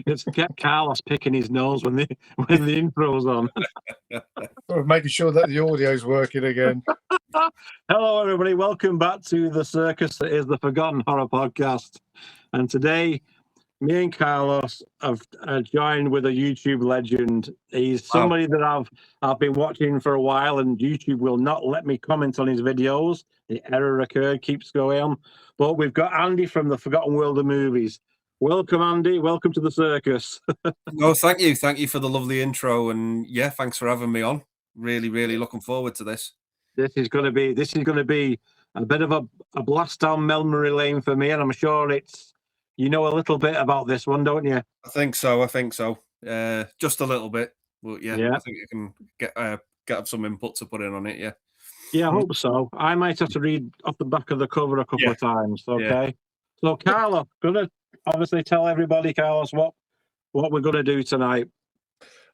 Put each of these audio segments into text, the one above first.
It's kept Carlos picking his nose when the intro's on. We're making sure that the audio's working again. Hello, everybody. Welcome back to the circus that is the Forgotten Horror Podcast. And today, me and Carlos have joined with a YouTube legend. He's somebody that I've been watching for a while, and YouTube will not let me comment on his videos. The error occurred, keeps going on. But we've got Andy from the Forgotten World of Movies. Welcome, Andy. Welcome to the circus. No, thank you. Thank you for the lovely intro. And yeah, thanks for having me on. Really, really looking forward to this. This is going to be a bit of a blast down memory lane for me, and I'm sure you know a little bit about this one, don't you? I think so. Just a little bit, but yeah. I think you can get some input to put in on it. Yeah. Yeah, I hope so. I might have to read off the back of the cover a couple of times. Okay. Yeah. So, Carlos, gonna obviously tell everybody, Carlos, what we're gonna do tonight.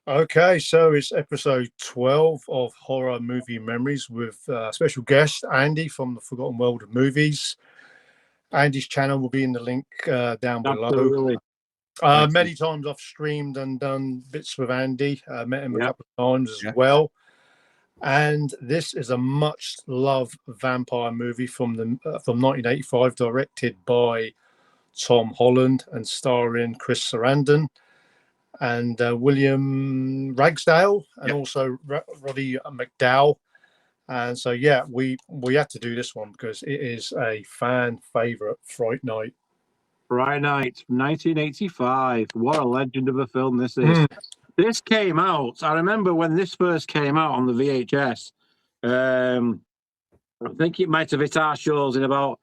Okay, so it's episode 12 of Horror Movie Memories with special guest Andy from the Forgotten World of Movies. Andy's channel will be in the link down below. Many times I've streamed and done bits with Andy. Met him a couple of times as well. And this is a much-loved vampire movie from 1985, directed by Tom Holland and starring Chris Sarandon and William Ragsdale and also Roddy McDowall. And so, yeah, we had to do this one because it is a fan favorite. Fright Night. Fright Night, 1985. What a legend of a film this is. This came out, I remember when this first came out on the VHS. I think it might have hit our shows in about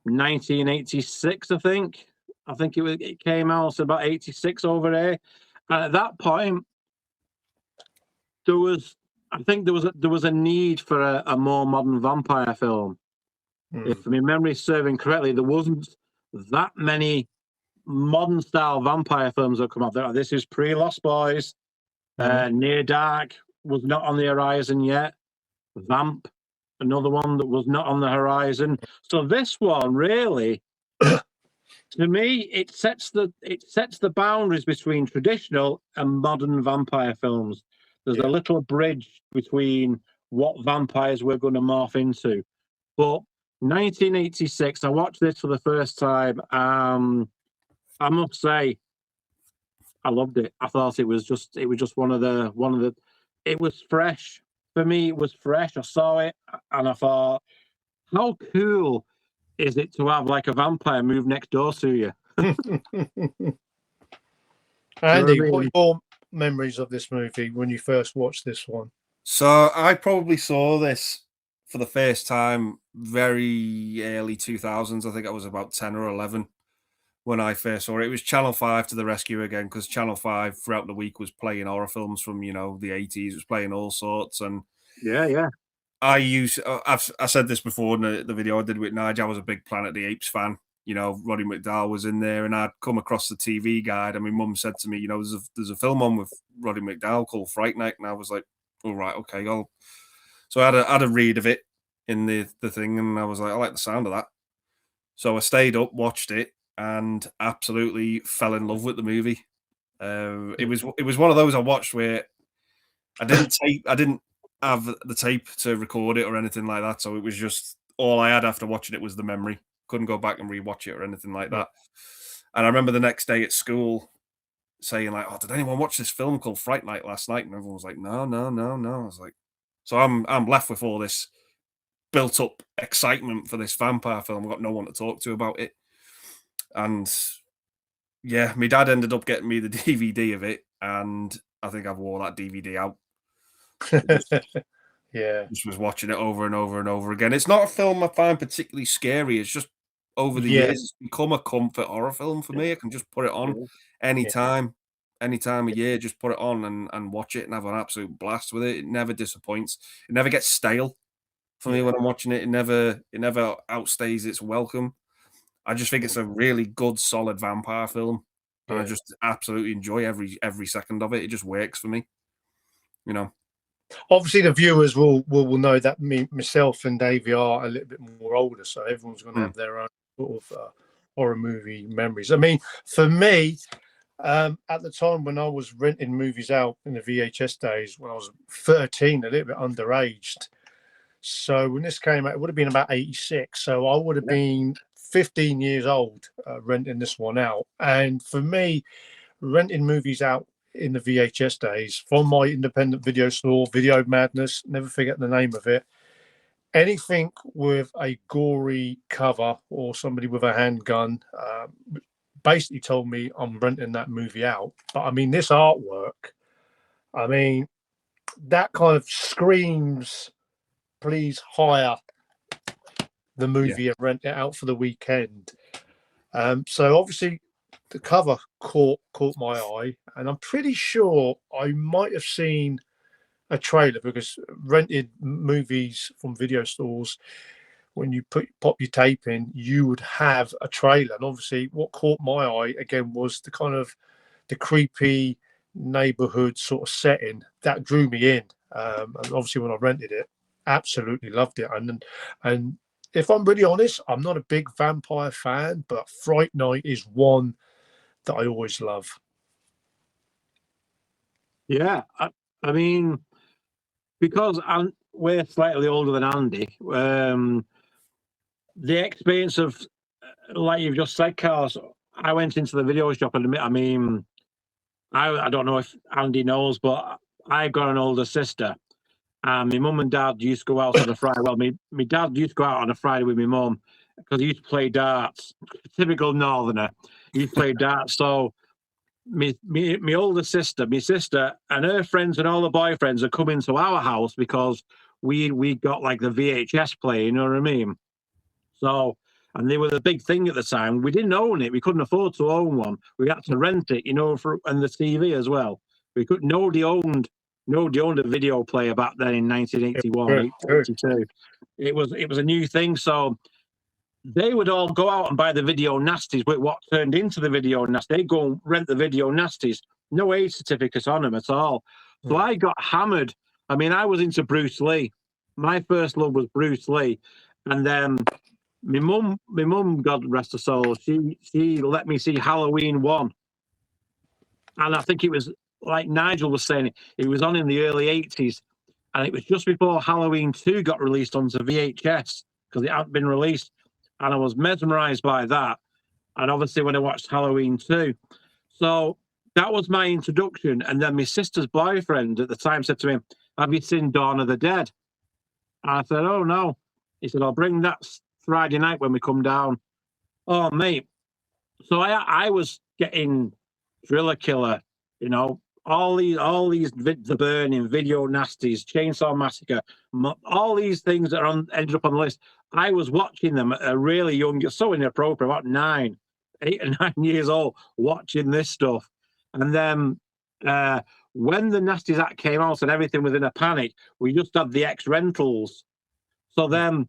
1986, I think it came out about 86 over there. And at that point, there was a need for a more modern vampire film. If my memory is serving correctly, there wasn't that many modern style vampire films that come out there. This is pre-Lost Boys. Near Dark was not on the horizon yet. Vamp, another one that was not on the horizon. So this one really, to me, it sets the boundaries between traditional and modern vampire films. There's a little bridge between what vampires we're going to morph into. But 1986, I watched this for the first time. I must say, I loved it. I thought it was just one of the. It was fresh for me. It was fresh. I saw it and I thought, how cool is it to have like a vampire move next door to you? Andy, what are your memories of this movie when you first watched this one? So I probably saw this for the first time very early 2000s. I think I was about 10 or 11 when I first saw it. It was Channel 5 to the rescue again, because Channel 5 throughout the week was playing horror films from, the 80s. It was playing all sorts. And I said this before in the video I did with Nigel. I was a big Planet of the Apes fan. Roddy McDowall was in there, and I'd come across the TV guide, and my mum said to me, there's a film on with Roddy McDowall called Fright Night, and I was like, all right, okay, so I had a read of it in the thing, and I was like, I like the sound of that. So I stayed up, watched it, and absolutely fell in love with the movie. It was one of those I watched where I didn't have the tape to record it or anything like that, so it was just all I had after watching it was the memory. Couldn't go back and rewatch it or anything like that. And I remember the next day at school saying like, "Oh, did anyone watch this film called Fright Night last night?" And everyone was like, "No." I was like, so I'm left with all this built up excitement for this vampire film. I've got no one to talk to about it. And yeah, my dad ended up getting me the DVD of it, and I think I've wore that DVD out. Just was watching it over and over and over again. It's not a film I find particularly scary. It's just over the years, it's become a comfort horror film for me. I can just put it on any time of year, just put it on and watch it and have an absolute blast with it. It never disappoints. It never gets stale for me when I'm watching it. It never outstays its welcome. I just think it's a really good, solid vampire film. And I just absolutely enjoy every second of it. It just works for me. Obviously, the viewers will know that myself and Davey are a little bit more older, so everyone's going to have their own sort of horror movie memories. I mean, for me, At the time when I was renting movies out in the VHS days, when I was 13, a little bit underaged. So when this came out, it would have been about 86. So I would have been 15 years old renting this one out. And for me, renting movies out in the VHS days from my independent video store, Video Madness, never forget the name of it. Anything with a gory cover or somebody with a handgun basically told me I'm renting that movie out. But I mean, this artwork, I mean, that kind of screams, please hire the movie and rent it out for the weekend. So obviously the cover caught my eye, and I'm pretty sure I might have seen a trailer, because rented movies from video stores, when you pop your tape in, you would have a trailer. And obviously what caught my eye again was the kind of the creepy neighborhood sort of setting that drew me in. And obviously when I rented it, absolutely loved it. And if I'm really honest, I'm not a big vampire fan, but Fright Night is one that I always love. Yeah, I mean, because we're slightly older than Andy, the experience of, like you've just said, Carlos, I went into the video shop, and I mean, I don't know if Andy knows, but I got an older sister, and my mum and dad used to go out on a Friday. Well, my dad used to go out on a Friday with my mum because he used to play darts. Typical Northerner. He used to play darts. So my older sister, my sister, and her friends and all the boyfriends are coming to our house because we got like the VHS player, you know what I mean? So, and they were the big thing at the time. We didn't own it. We couldn't afford to own one. We had to rent it, you know, and the TV as well. Nobody owned a video player back then in 1981, 82. It was a new thing. So they would all go out and buy the video nasties with what turned into the video nasties. They'd go and rent the video nasties. No age certificates on them at all. So I got hammered. I mean, I was into Bruce Lee. My first love was Bruce Lee. And then my mum, God rest her soul, she let me see Halloween 1. And I think it was, like Nigel was saying, it was on in the early 80s. And it was just before Halloween 2 got released onto VHS, because it hadn't been released. And I was mesmerized by that. And obviously when I watched Halloween 2. So that was my introduction. And then my sister's boyfriend at the time said to me, have you seen Dawn of the Dead? And I said, oh, no. He said, I'll bring that Friday night when we come down. Oh, mate. So I was getting Thriller Killer, you know, all these The Burning, Video Nasties, Chainsaw Massacre, all these things that ended up on the list. I was watching them at a really young, so inappropriate, about 8 or 9 years old, watching this stuff. And then when the Nasties Act came out and everything was in a panic, we just had the X rentals. So then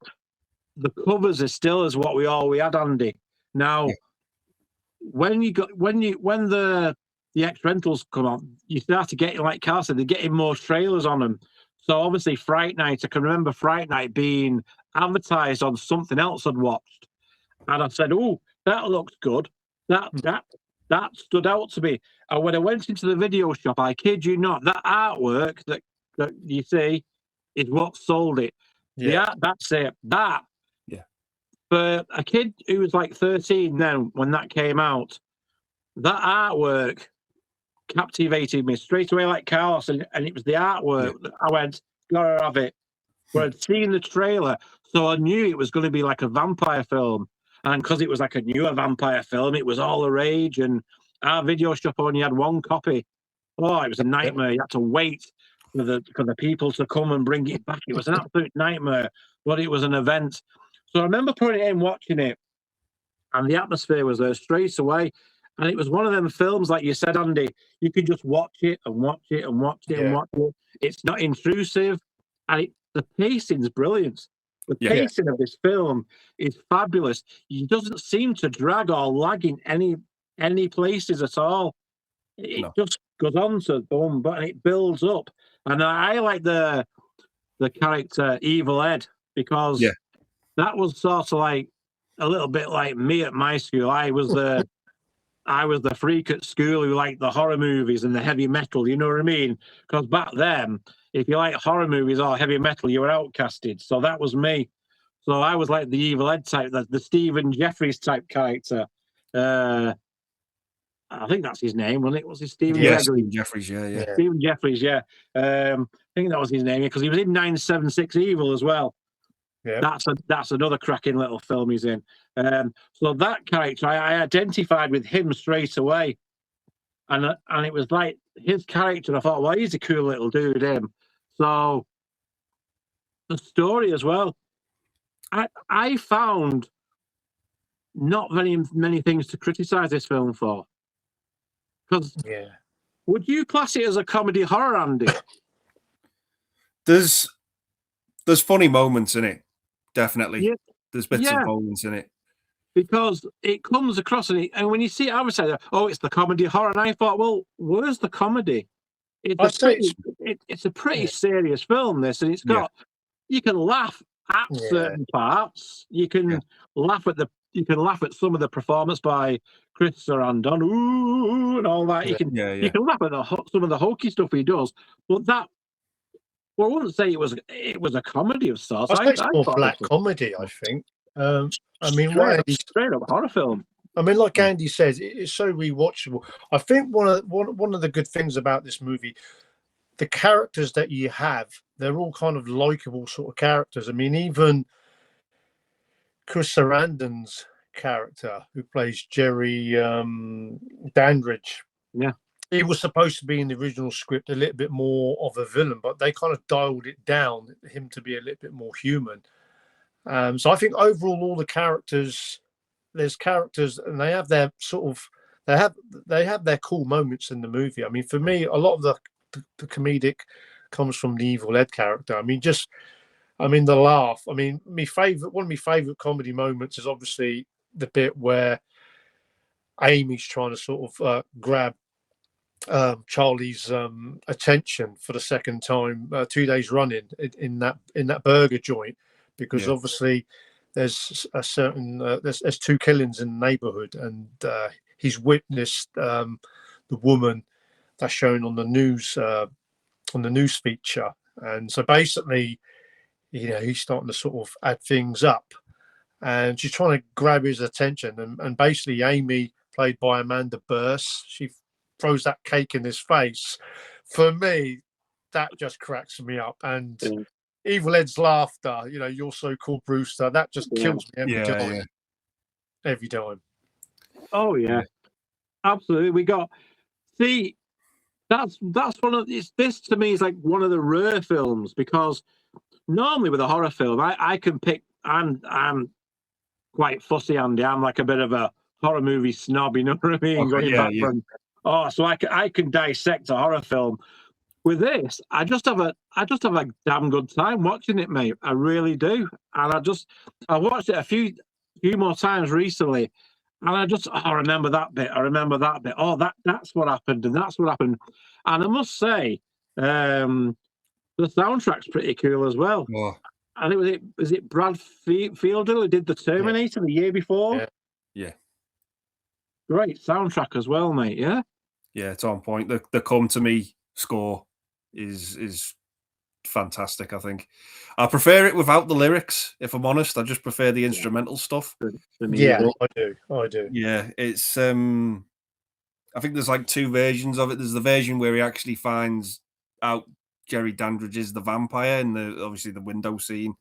the covers are still as what we had, Andy. Now, when the X rentals come on, you start to get, like Carl said, they're getting more trailers on them. So obviously Fright Night, I can remember Fright Night being advertised on something else I'd watched. And I said, oh, that looks good. That stood out to me. And when I went into the video shop, I kid you not, that artwork that you see is what sold it. Yeah, that's it. That. Yeah. For a kid who was like 13 then, when that came out, that artwork captivated me straight away, like Carlos, and it was the artwork that I went, gotta have it. But I'd seen the trailer, so I knew it was going to be like a vampire film. And because it was like a newer vampire film, it was all the rage, and our video shop only had one copy. Oh, it was a nightmare. You had to wait for the people to come and bring it back. It was an absolute nightmare, but it was an event. So I remember putting it in, watching it, and the atmosphere was there straight away. And it was one of them films, like you said, Andy, you could just watch it and watch it and watch it and watch it. It's not intrusive, and the pacing's brilliant. The pacing of this film is fabulous. It doesn't seem to drag or lag in any places at all. It just goes on to boom, but it builds up. And I like the character Evil Ed, because that was sort of like a little bit like me at my school. I was I was the freak at school who liked the horror movies and the heavy metal. You know what I mean? Because back then, if you like horror movies or heavy metal, you were outcasted. So that was me. So I was like the Evil Ed type, the Stephen Jeffries type character. I think that's his name, wasn't it? Was it Stephen Yeah, Jeffries? Stephen Jeffries, yeah. Stephen Jeffries, yeah. I think that was his name because he was in 976 Evil as well. Yeah. That's another cracking little film he's in. So that character, I identified with him straight away, and it was like his character. I thought, well, he's a cool little dude, him. So the story as well. I found not very many things to criticize this film for. Because would you class it as a comedy horror, Andy? There's funny moments in it, definitely. Yeah. There's bits of moments in it. Because it comes across, and when you see it, I would say, oh, it's the comedy horror. And I thought, well, where's the comedy? It's a pretty serious film, this, and it's got, you can laugh at certain parts. You can laugh at some of the performance by Chris Sarandon, ooh, and all that. You can laugh at some of the hokey stuff he does, but that. Well, I wouldn't say it was a comedy of sorts. I think it's more black comedy, I think. I mean, straight up horror film. I mean, like Andy says, it's so rewatchable. I think one of the good things about this movie, the characters that you have, they're all kind of likable sort of characters. I mean, even Chris Sarandon's character, who plays Jerry Dandridge, he was supposed to be in the original script a little bit more of a villain, but they kind of dialed it down, him to be a little bit more human. So I think overall, all the characters, there's characters, and they have their sort of, they have their cool moments in the movie. I mean, for me, a lot of the comedic comes from the Evil Ed character. I mean, the laugh. I mean, one of my favorite comedy moments is obviously the bit where Amy's trying to sort of grab Charlie's attention for the second time 2 days running in that burger joint, because obviously there's a certain there's two killings in the neighborhood, and he's witnessed the woman that's shown on the news feature, and so basically, he's starting to sort of add things up, and she's trying to grab his attention, and basically Amy, played by Amanda Burse, she throws that cake in his face. For me, that just cracks me up. And Evil Ed's laughter, you're so cool, Brewster, that just kills me every time. Every time. Oh yeah, absolutely. That's one of this to me is like one of the rare films, because normally with a horror film, I can pick. I'm quite fussy, Andy. I'm like a bit of a horror movie snob. You know what I mean? So I can dissect a horror film. With this, I just have a damn good time watching it, mate. I really do, and I watched it a few more times recently, and I remember that bit. I remember that bit. Oh, that's what happened, and that's what happened. And I must say, the soundtrack's pretty cool as well. Oh. And was it Brad Fielder who did the Terminator the year before? Yeah. Great soundtrack as well, mate. Yeah, it's on point. The Come to Me score is fantastic. I think I prefer it without the lyrics. If I'm honest, I just prefer the instrumental stuff. Yeah, I do. Yeah, it's I think there's like two versions of it. There's the version where he actually finds out Jerry Dandridge is the vampire in obviously the window scene.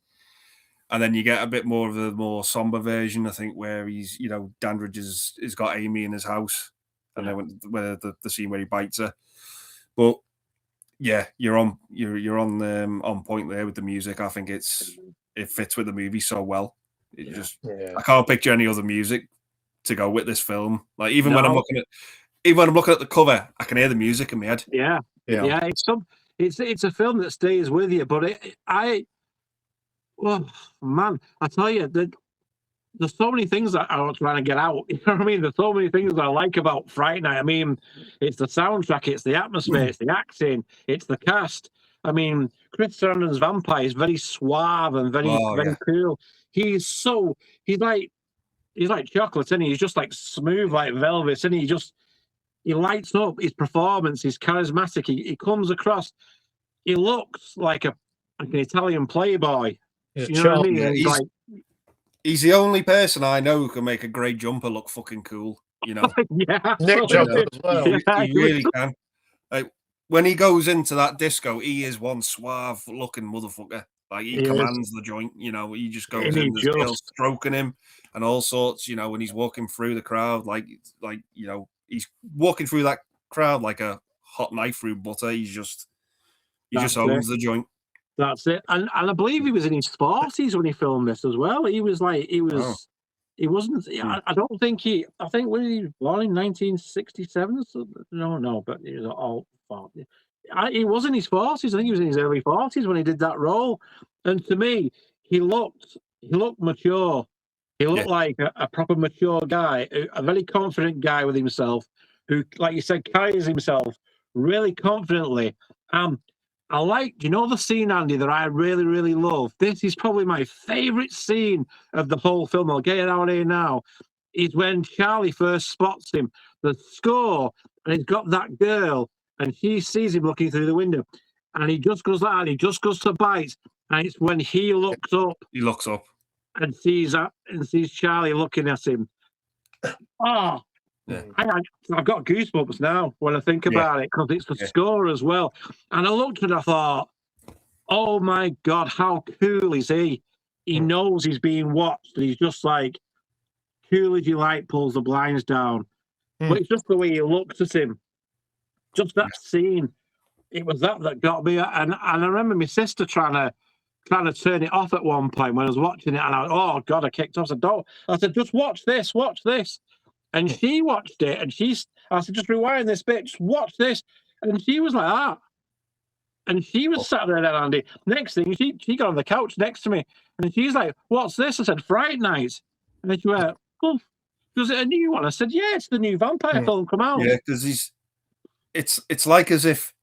And then you get a bit more of a more somber version, I think, where he's, Dandridge has got Amy in his house, and then where the scene where he bites her. But yeah, you're on point there with the music. I think it fits with the movie so well. I can't picture any other music to go with this film. Like even when I'm looking at the cover, I can hear the music in my head. Yeah. It's a film that stays with you, but well, man, I tell you, there's so many things that I was trying to get out. You know what I mean? There's so many things that I like about Fright Night. I mean, it's the soundtrack, it's the atmosphere, it's the acting, it's the cast. I mean, Chris Sarandon's vampire is very suave and very cool. He's he's like chocolate, isn't he? He's just like smooth like velvet, isn't he? He lights up his performance. He's charismatic. He comes across. He looks like an Italian playboy. He's a You know what I charm. mean? Yeah, he's the only person I know who can make a great jumper look fucking cool. You know, yeah, Neck jumper as well. Yeah, he really can. Like, when he goes into that disco, he is one suave looking motherfucker. Like he commands the joint. You know, he just goes in. There's girls stroking him and all sorts. You know, when he's walking through the crowd, like you know, he's walking through that crowd like a hot knife through butter. He just owns the joint. That's it. And I believe he was in his 40s when he filmed this as well. He wasn't. I don't think I think when he was born in 1967. So, no, but he was all. He was in his 40s. I think he was in his early 40s when he did that role. And to me, he looked mature. He looked like a proper mature guy, a very confident guy with himself, who, like you said, carries himself really confidently. I like, do you know the scene, Andy, that I really, really love? This is probably my favourite scene of the whole film. I'll get it out here now. Is when Charlie first spots him, the score, and he's got that girl, and she sees him looking through the window, and he just goes like that, and he just goes to bite, and it's when he looks up. He looks up and sees Charlie looking at him. Oh, yeah. I've got goosebumps now when I think about it, because it's the score as well. And I looked at it, I thought, oh my God, how cool is he? He knows he's being watched, and he's just like, cool as you like, pulls the blinds down. But it's just the way he looks at him. Just that scene. It was that got me. And I remember my sister trying to turn it off at one point when I was watching it, and oh God, I kicked off. I said, just watch this. And she watched it, and I said, just rewind this bit, just watch this. And she was like that. And she was sat there, Andy. Next thing, she got on the couch next to me, and she's like, what's this? I said, Fright Night. And then she went, oh, was it a new one? I said, yeah, it's the new vampire film come out. Yeah, because it's like as if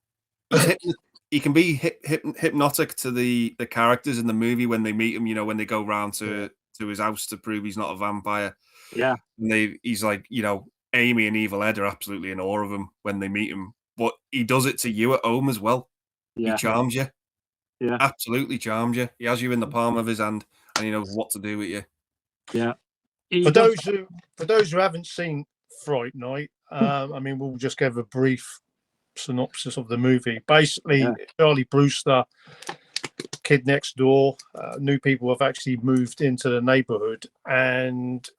he can be hypnotic to the characters in the movie when they meet him, you know, when they go round to his house to prove he's not a vampire. Yeah. And he's like, you know, Amy and Evil Ed are absolutely in awe of him when they meet him. But he does it to you at home as well. Yeah. He charms you. Yeah. Absolutely charms you. He has you in the palm of his hand, and he knows what to do with you. Yeah. For those who haven't seen Fright Night, I mean, we'll just give a brief synopsis of the movie. Basically, Charlie Brewster, kid next door, new people have actually moved into the neighborhood, and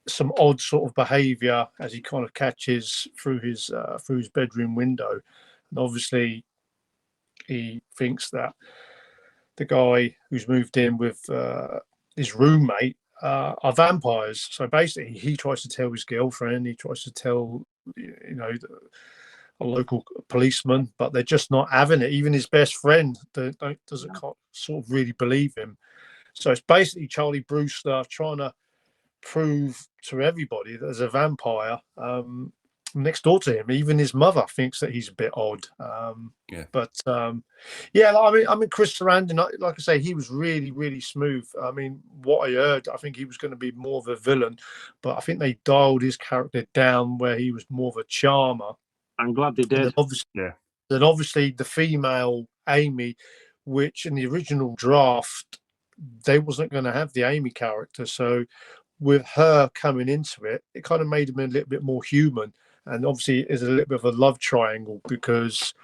some odd sort of behavior as he kind of catches through his bedroom window. And obviously he thinks that the guy who's moved in with his roommate are vampires. So basically he tries to tell his girlfriend, he tries to tell, you know, a local policeman, but they're just not having it. Even his best friend doesn't sort of really believe him. So it's basically Charlie Brewster trying to prove to everybody that there's a vampire next door to him. Even his mother thinks that he's a bit odd. But I mean, Chris Sarandon, like I say, he was really, really smooth. I mean, what I heard, I think he was going to be more of a villain, but I think they dialed his character down where he was more of a charmer. I'm glad they did. Then obviously the female Amy, which in the original draft, they wasn't going to have the Amy character. So with her coming into it, it kind of made him a little bit more human. And obviously it's a little bit of a love triangle because,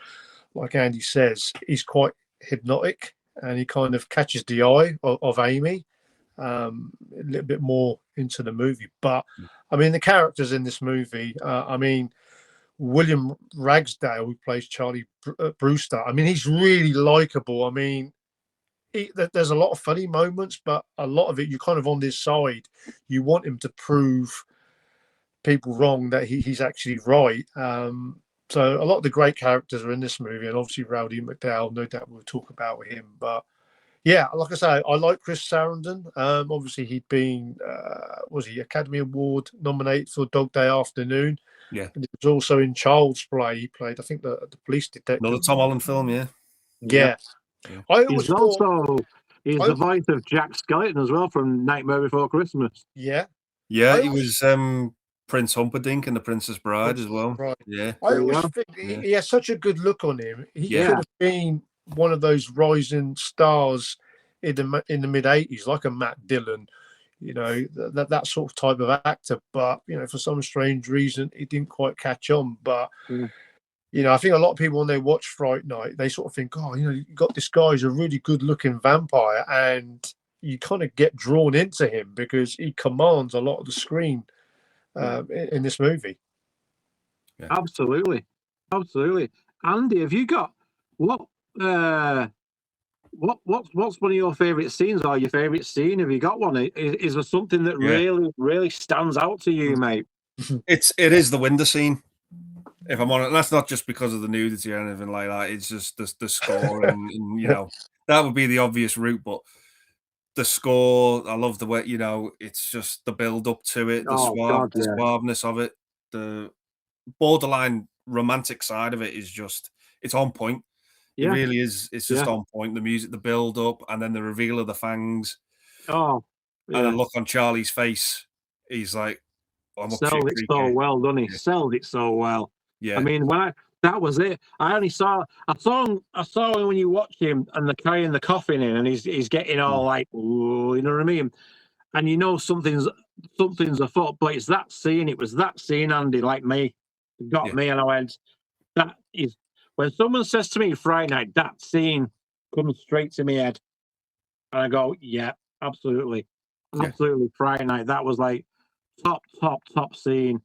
like Andy says, he's quite hypnotic and he kind of catches the eye of Amy a little bit more into the movie. But, I mean, the characters in this movie, I mean, William Ragsdale, who plays Charlie Brewster, I mean, he's really likable. I mean, there's a lot of funny moments, but a lot of it, you're kind of on this side. You want him to prove people wrong that he's actually right. So a lot of the great characters are in this movie, and obviously Roddy McDowall, no doubt we'll talk about him. But yeah, like I say, I like Chris Sarandon. Obviously he'd been, was he Academy Award nominated for Dog Day Afternoon? Yeah. And he was also in Child's Play. He played, I think, the police detective. Another Tom Holland film, Yeah. I always he's also He's the voice of Jack Skellington as well from Nightmare Before Christmas. Yeah. Yeah, he was Prince Humperdinck in The Princess Bride as well. Right. Yeah. I always think he has such a good look on him. He could have been one of those rising stars in the mid '80s, like a Matt Dillon, you know, that sort of type of actor. But you know, for some strange reason, he didn't quite catch on. But you know, I think a lot of people when they watch Fright Night, they sort of think, oh, you know, you got this guy who's a really good looking vampire, and you kind of get drawn into him because he commands a lot of the screen in this movie. Yeah. Absolutely. Andy, have you got what's one of your favourite scenes or your favourite scene? Have you got one? Is there something that really stands out to you, mate? It is the window scene. If I'm honest, that's not just because of the nudity or anything like that. It's just the score, and you know, that would be the obvious route. But the score, I love the way, you know, it's just the build up to it, the suaveness of it, the borderline romantic side of it is just, it's on point. It really is. It's just on point. The music, the build up, and then the reveal of the fangs. And the look on Charlie's face. He's like, I'm sold it so well, doesn't he? Sold it so well. Yeah. I mean, that was it. I saw him when you watch him and they're carrying the coffin in, and he's getting all like, ooh, you know what I mean? And you know something's afoot, but it's that scene. It was that scene, Andy, like me. It got me, and I went, that is, when someone says to me Fright Night, that scene comes straight to my head. And I go, yeah, absolutely. Absolutely, Fright Night. That was like top scene.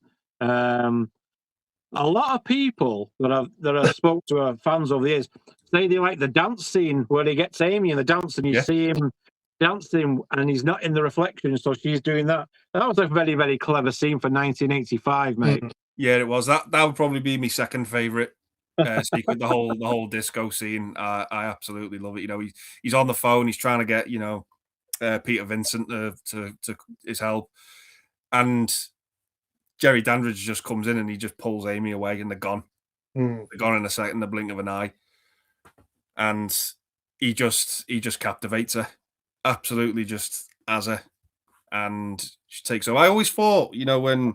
A lot of people that I spoke to are fans over the years say they like the dance scene where he gets Amy in the dance and you see him dancing and he's not in the reflection, so she's doing that. That was a very, very clever scene for 1985, mate. Yeah, it was. That would probably be my second favourite sequence. The whole disco scene. I absolutely love it. You know, he's on the phone. He's trying to get, you know, Peter Vincent to his help, and Jerry Dandridge just comes in and he just pulls Amy away, and they're gone. They're gone in a second, the blink of an eye, and he just captivates her, absolutely just as her, and she takes over. I always thought, you know, when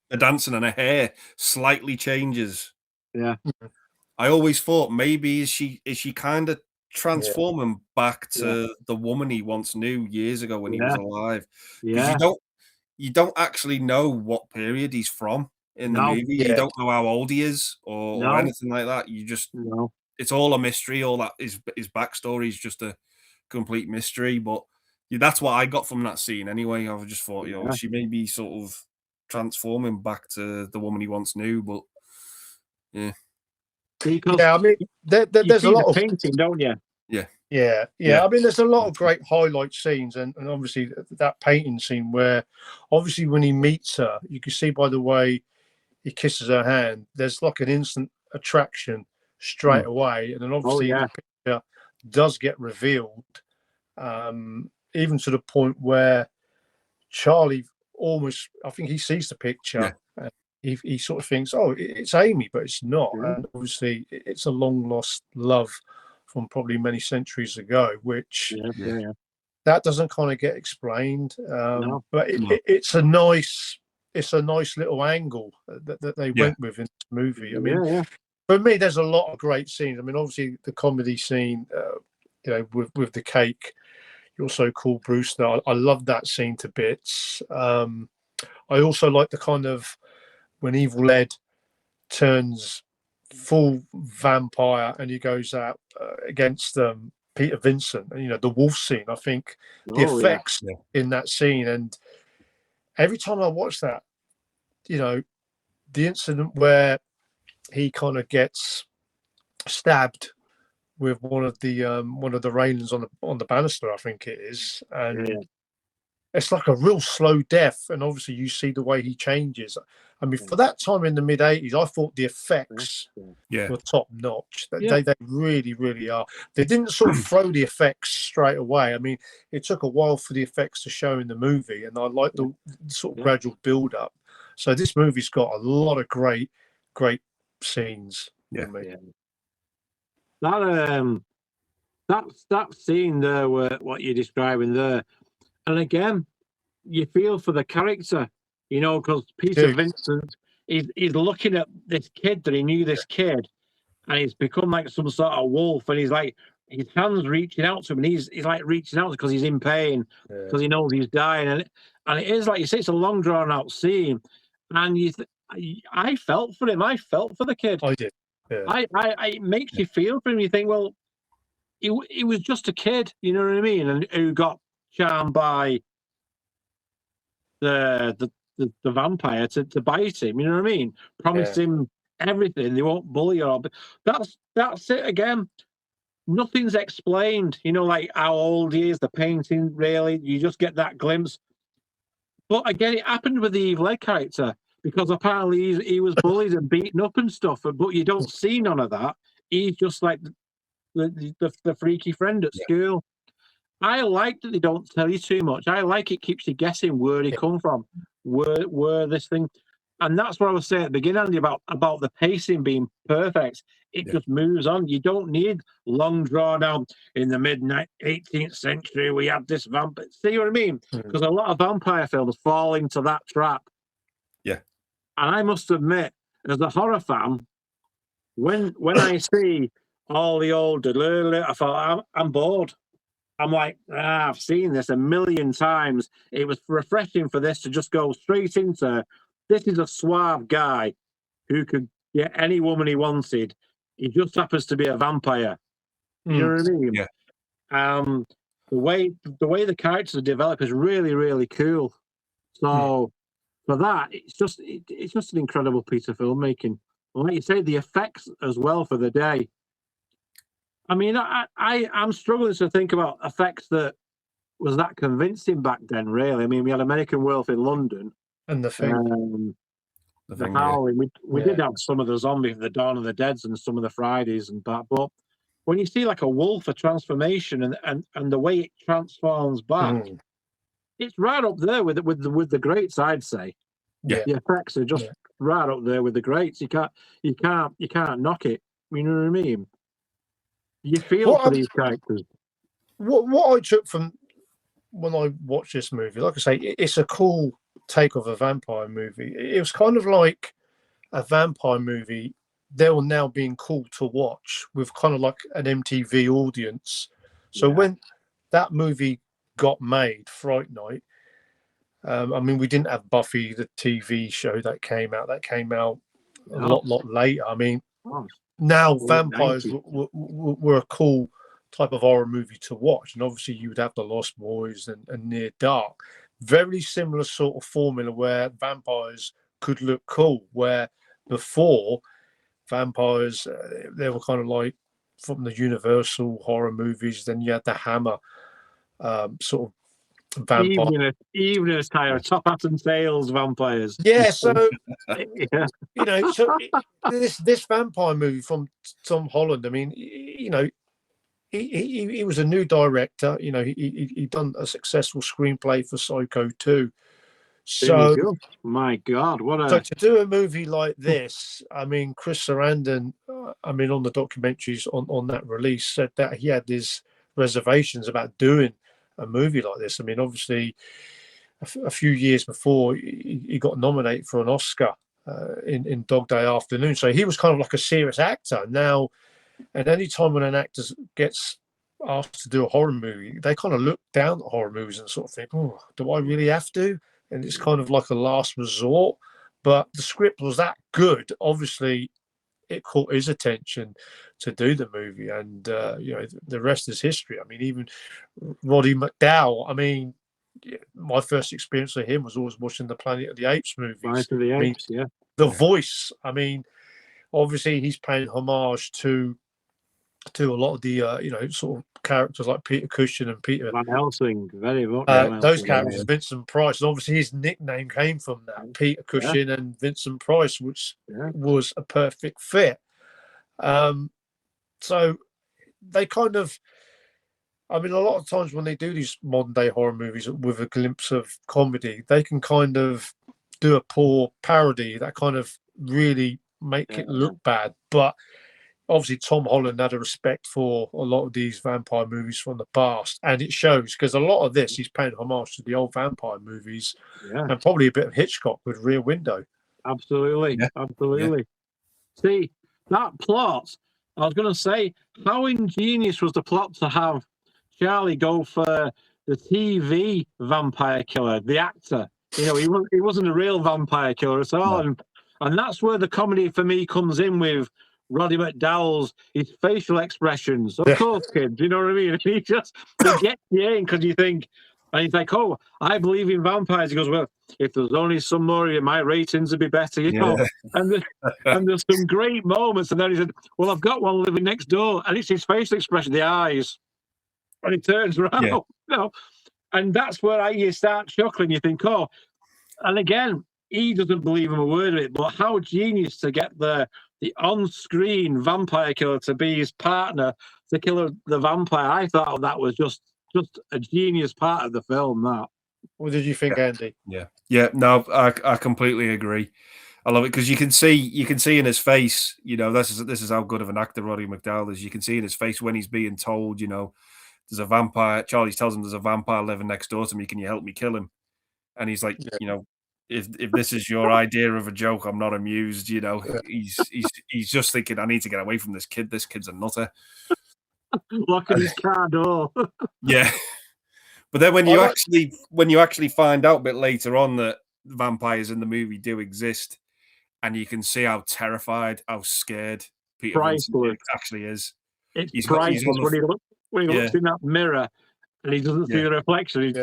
the dancing and her hair slightly changes, I always thought maybe is she kind of transforming back to the woman he once knew years ago when he was alive. Because you don't actually know what period he's from in the movie. You don't know how old he is or anything like that. You just it's all a mystery. All that his backstory is just a complete mystery. But that's what I got from that scene anyway. I just thought, you know, she may be sort of transforming back to the woman he once knew. But because I mean, there's a lot of painting, don't you? Yeah. I mean, there's a lot of great highlight scenes, and obviously that painting scene where, obviously, when he meets her, you can see by the way he kisses her hand, there's like an instant attraction straight away, and then obviously the picture does get revealed, even to the point where Charlie almost, I think he sees the picture. And he sort of thinks, oh, it's Amy, but it's not. And obviously, it's a long lost love from probably many centuries ago, which that doesn't kind of get explained. But it's a nice little angle that they went with in this movie. I mean, for me, there's a lot of great scenes. I mean, obviously the comedy scene, you know, with the cake. You're so cool, Brewster. I love that scene to bits. I also like the kind of when Evil Ed turns full vampire and he goes out against Peter Vincent, and you know, the wolf scene. I think the effects in that scene, and every time I watch that, you know, the incident where he kind of gets stabbed with one of the railings on the banister, I think it is, and it's like a real slow death, and obviously you see the way he changes. I mean, for that time in the mid '80s, I thought the effects were top notch. They really, really are. They didn't sort of throw the effects straight away. I mean, it took a while for the effects to show in the movie, and I like the sort of gradual build up. So this movie's got a lot of great scenes. That that scene there, where what you're describing there, and again, you feel for the character, because Peter do. Vincent, he's looking at this kid that he knew this kid, and he's become like some sort of wolf, and he's like his hands reaching out to him, and he's like reaching out because he's in pain, because he knows he's dying, and it is like you say, it's a long drawn out scene, and I felt for him, I felt for the kid. I did. Yeah. It makes you feel for him. You think, well, he was just a kid, you know what I mean, and who got charmed by the vampire to bite him, you know what I mean? Promised him everything. They won't bully or. But that's it again. Nothing's explained, like how old he is, the painting. Really, you just get that glimpse. But again, it happened with the evil Ed character, because apparently he was bullied and beaten up and stuff. But you don't see none of that. He's just like the freaky friend at school. I like that they don't tell you too much. I like it keeps you guessing where he come from, where this thing, and that's what I was saying at the beginning, Andy, about the pacing being perfect. It just moves on. You don't need long drawn out. In the mid 18th century, we had this vampire. See what I mean? Because a lot of vampire films fall into that trap. Yeah, and I must admit, as a horror fan, when I see all the old, I thought I'm bored. I'm like, I've seen this a million times. It was refreshing for this to just go straight into, this is a suave guy who could get any woman he wanted. He just happens to be a vampire. You know what I mean? Yeah. The way the characters are developed is really, really cool. So for that, it's just an incredible piece of filmmaking. And like you say, the effects as well for the day. I mean, I'm struggling to think about effects that was that convincing back then, really. I mean, we had American Werewolf in London. And the thing. The Howling. We did have some of the Zombie, the Dawn of the Deads, and some of the Fridays and that. But when you see like a wolf, a transformation, and the way it transforms back, it's right up there with the greats, I'd say. Yeah. The effects are just right up there with the greats. You can't knock it. You know what I mean? You feel for these characters. What I took from when I watched this movie, like I say, it's a cool take of a vampire movie. It was kind of like a vampire movie. They were now being cool to watch with kind of like an MTV audience. So when that movie got made, Fright Night, I mean, we didn't have Buffy, the TV show that came out. That came out a lot later. I mean, now vampires were a cool type of horror movie to watch, and obviously you would have the Lost Boys and Near Dark, very similar sort of formula where vampires could look cool, where before vampires they were kind of like from the Universal horror movies. Then you had the Hammer sort of vampire, even as higher top hat and tails vampires. So you know, so this vampire movie from Tom Holland, I mean, you know, he was a new director. You know, he done a successful screenplay for Psycho 2. So my God, so to do a movie like this, I mean, Chris Sarandon, I mean, on the documentaries on that release, said that he had his reservations about doing a movie like this. I mean, obviously, a few years before, he got nominated for an Oscar in Dog Day Afternoon. So he was kind of like a serious actor. Now, at any time when an actor gets asked to do a horror movie, they kind of look down at horror movies and sort of think, oh, do I really have to? And it's kind of like a last resort. But the script was that good. Obviously, it caught his attention to do the movie. And, you know, the rest is history. I mean, even Roddy McDowall, I mean, my first experience with him was always watching the Planet of the Apes movies. Planet of the Apes, The voice, I mean, obviously he's paying homage to a lot of the you know, sort of characters like Peter Cushing and Peter Van Helsing, very much. those characters, Vincent Price, and obviously his nickname came from that, Peter Cushing and Vincent Price, which was a perfect fit. So they kind of, I mean, a lot of times when they do these modern day horror movies with a glimpse of comedy, they can kind of do a poor parody that kind of really make it look bad. But obviously Tom Holland had a respect for a lot of these vampire movies from the past, and it shows because a lot of this he's paying homage to the old vampire movies, and probably a bit of Hitchcock with Rear Window. Absolutely, absolutely. See, that plot, I was going to say, how ingenious was the plot to have Charlie go for the TV vampire killer, the actor? You know, he wasn't a real vampire killer at all. No. And that's where the comedy for me comes in with Roddy McDowall's, his facial expressions. Of course, kids, you know what I mean? He gets you in because you think, and he's like, oh, I believe in vampires. He goes, well, if there's only some more, my ratings would be better, you know. And there's some great moments. And then he said, well, I've got one living next door. And it's his facial expression, the eyes. And he turns around, you know. And that's where you start chuckling. You think, oh, and again, he doesn't believe in a word of it, but how genius to get the on-screen vampire killer to be his partner to kill the vampire. I thought that was just a genius part of the film. That. What did you think, Andy? No, I completely agree. I love it because you can see in his face, you know, this is how good of an actor Roddy McDowall is. You can see in his face when he's being told, you know, there's a vampire. Charlie tells him there's a vampire living next door to me. Can you help me kill him? And he's like, you know, if this is your idea of a joke, I'm not amused. You know, he's just thinking, I need to get away from this kid. This kid's a nutter. Locking his car door. Yeah. But then when you actually find out a bit later on that vampires in the movie do exist, and you can see how terrified, how scared Peter Vincent actually is. It's priceless when he looks in that mirror and he doesn't see the reflection. He's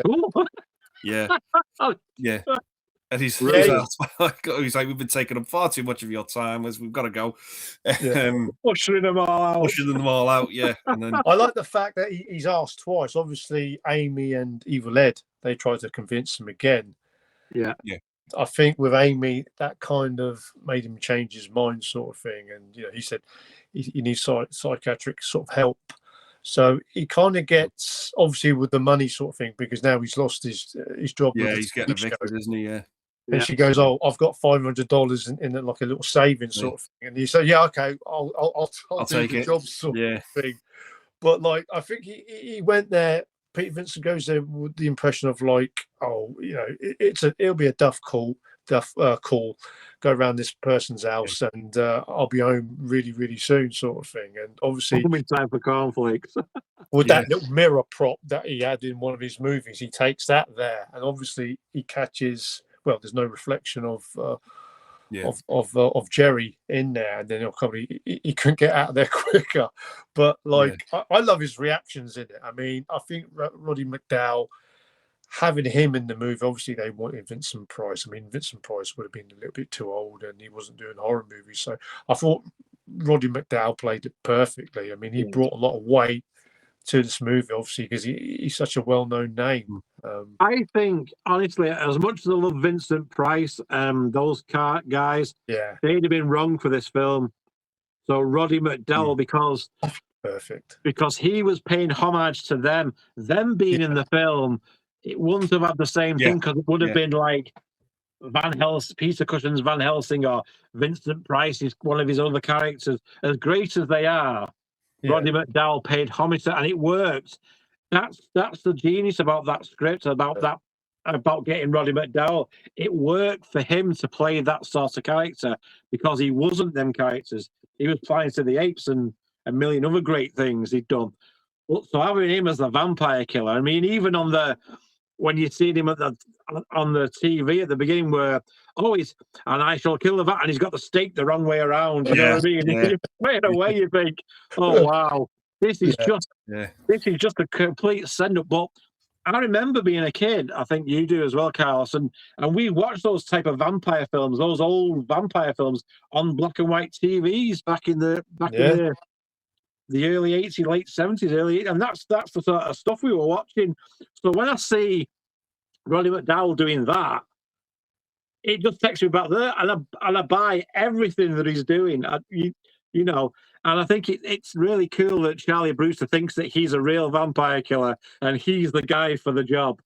And he's like, we've been taking up far too much of your time, as we've got to go. Ushering them all out. And then I like the fact that he's asked twice. Obviously, Amy and Evil Ed, they tried to convince him again. Yeah. I think with Amy, that kind of made him change his mind, sort of thing. And you know, he said he needs psychiatric sort of help. So he kind of gets, obviously, with the money sort of thing, because now he's lost his job. Yeah, he's getting evicted, isn't he? Yeah. And she goes, "Oh, I've got $500 in like a little savings sort of thing." And he said, "Yeah, okay, I'll take the job sort of thing." But like, I think he went there. Peter Vincent goes there with the impression of like, oh, you know, it'll be a duff call. Go around this person's house and I'll be home really, really soon, sort of thing. And obviously, time for cornflakes. With that little mirror prop that he had in one of his movies, he takes that there, and obviously he catches. Well, there's no reflection of Jerry in there, and then he'll probably he couldn't get out of there quicker. But like, I love his reactions in it. I mean, I think Roddy McDowall, having him in the movie, obviously they wanted Vincent Price. I mean, Vincent Price would have been a little bit too old, and he wasn't doing horror movies. So I thought Roddy McDowall played it perfectly. I mean, he brought a lot of weight to this movie, obviously, because he's such a well-known name. I think, honestly, as much as I love Vincent Price, those guys, they'd have been wrong for this film. So Roddy McDowall, because he was paying homage to them being in the film, it wouldn't have had the same thing, because it would have been like Peter Cushing's Van Helsing, or Vincent Price is one of his other characters. As great as they are, Roddy McDowall paid homage to, and it worked. That's the genius about that script, about getting Roddy McDowall. It worked for him to play that sort of character, because he wasn't them characters. He was Planet of the Apes and a million other great things he'd done. So having him as the vampire killer, I mean, even when you see him on the TV at the beginning, where and I shall kill the vampire, and he's got the stake the wrong way around. You know what I mean? You play it away, you think, oh wow, this is just a complete send up. But I remember being a kid. I think you do as well, Carlos, and we watched those type of vampire films, those old vampire films on black and white TVs back in the early 80s, late 70s, early 80s, and that's the sort of stuff we were watching. So when I see Roddy McDowall doing that, it just takes me back there, and I buy everything that he's doing. You know, and I think it's really cool that Charlie Brewster thinks that he's a real vampire killer and he's the guy for the job.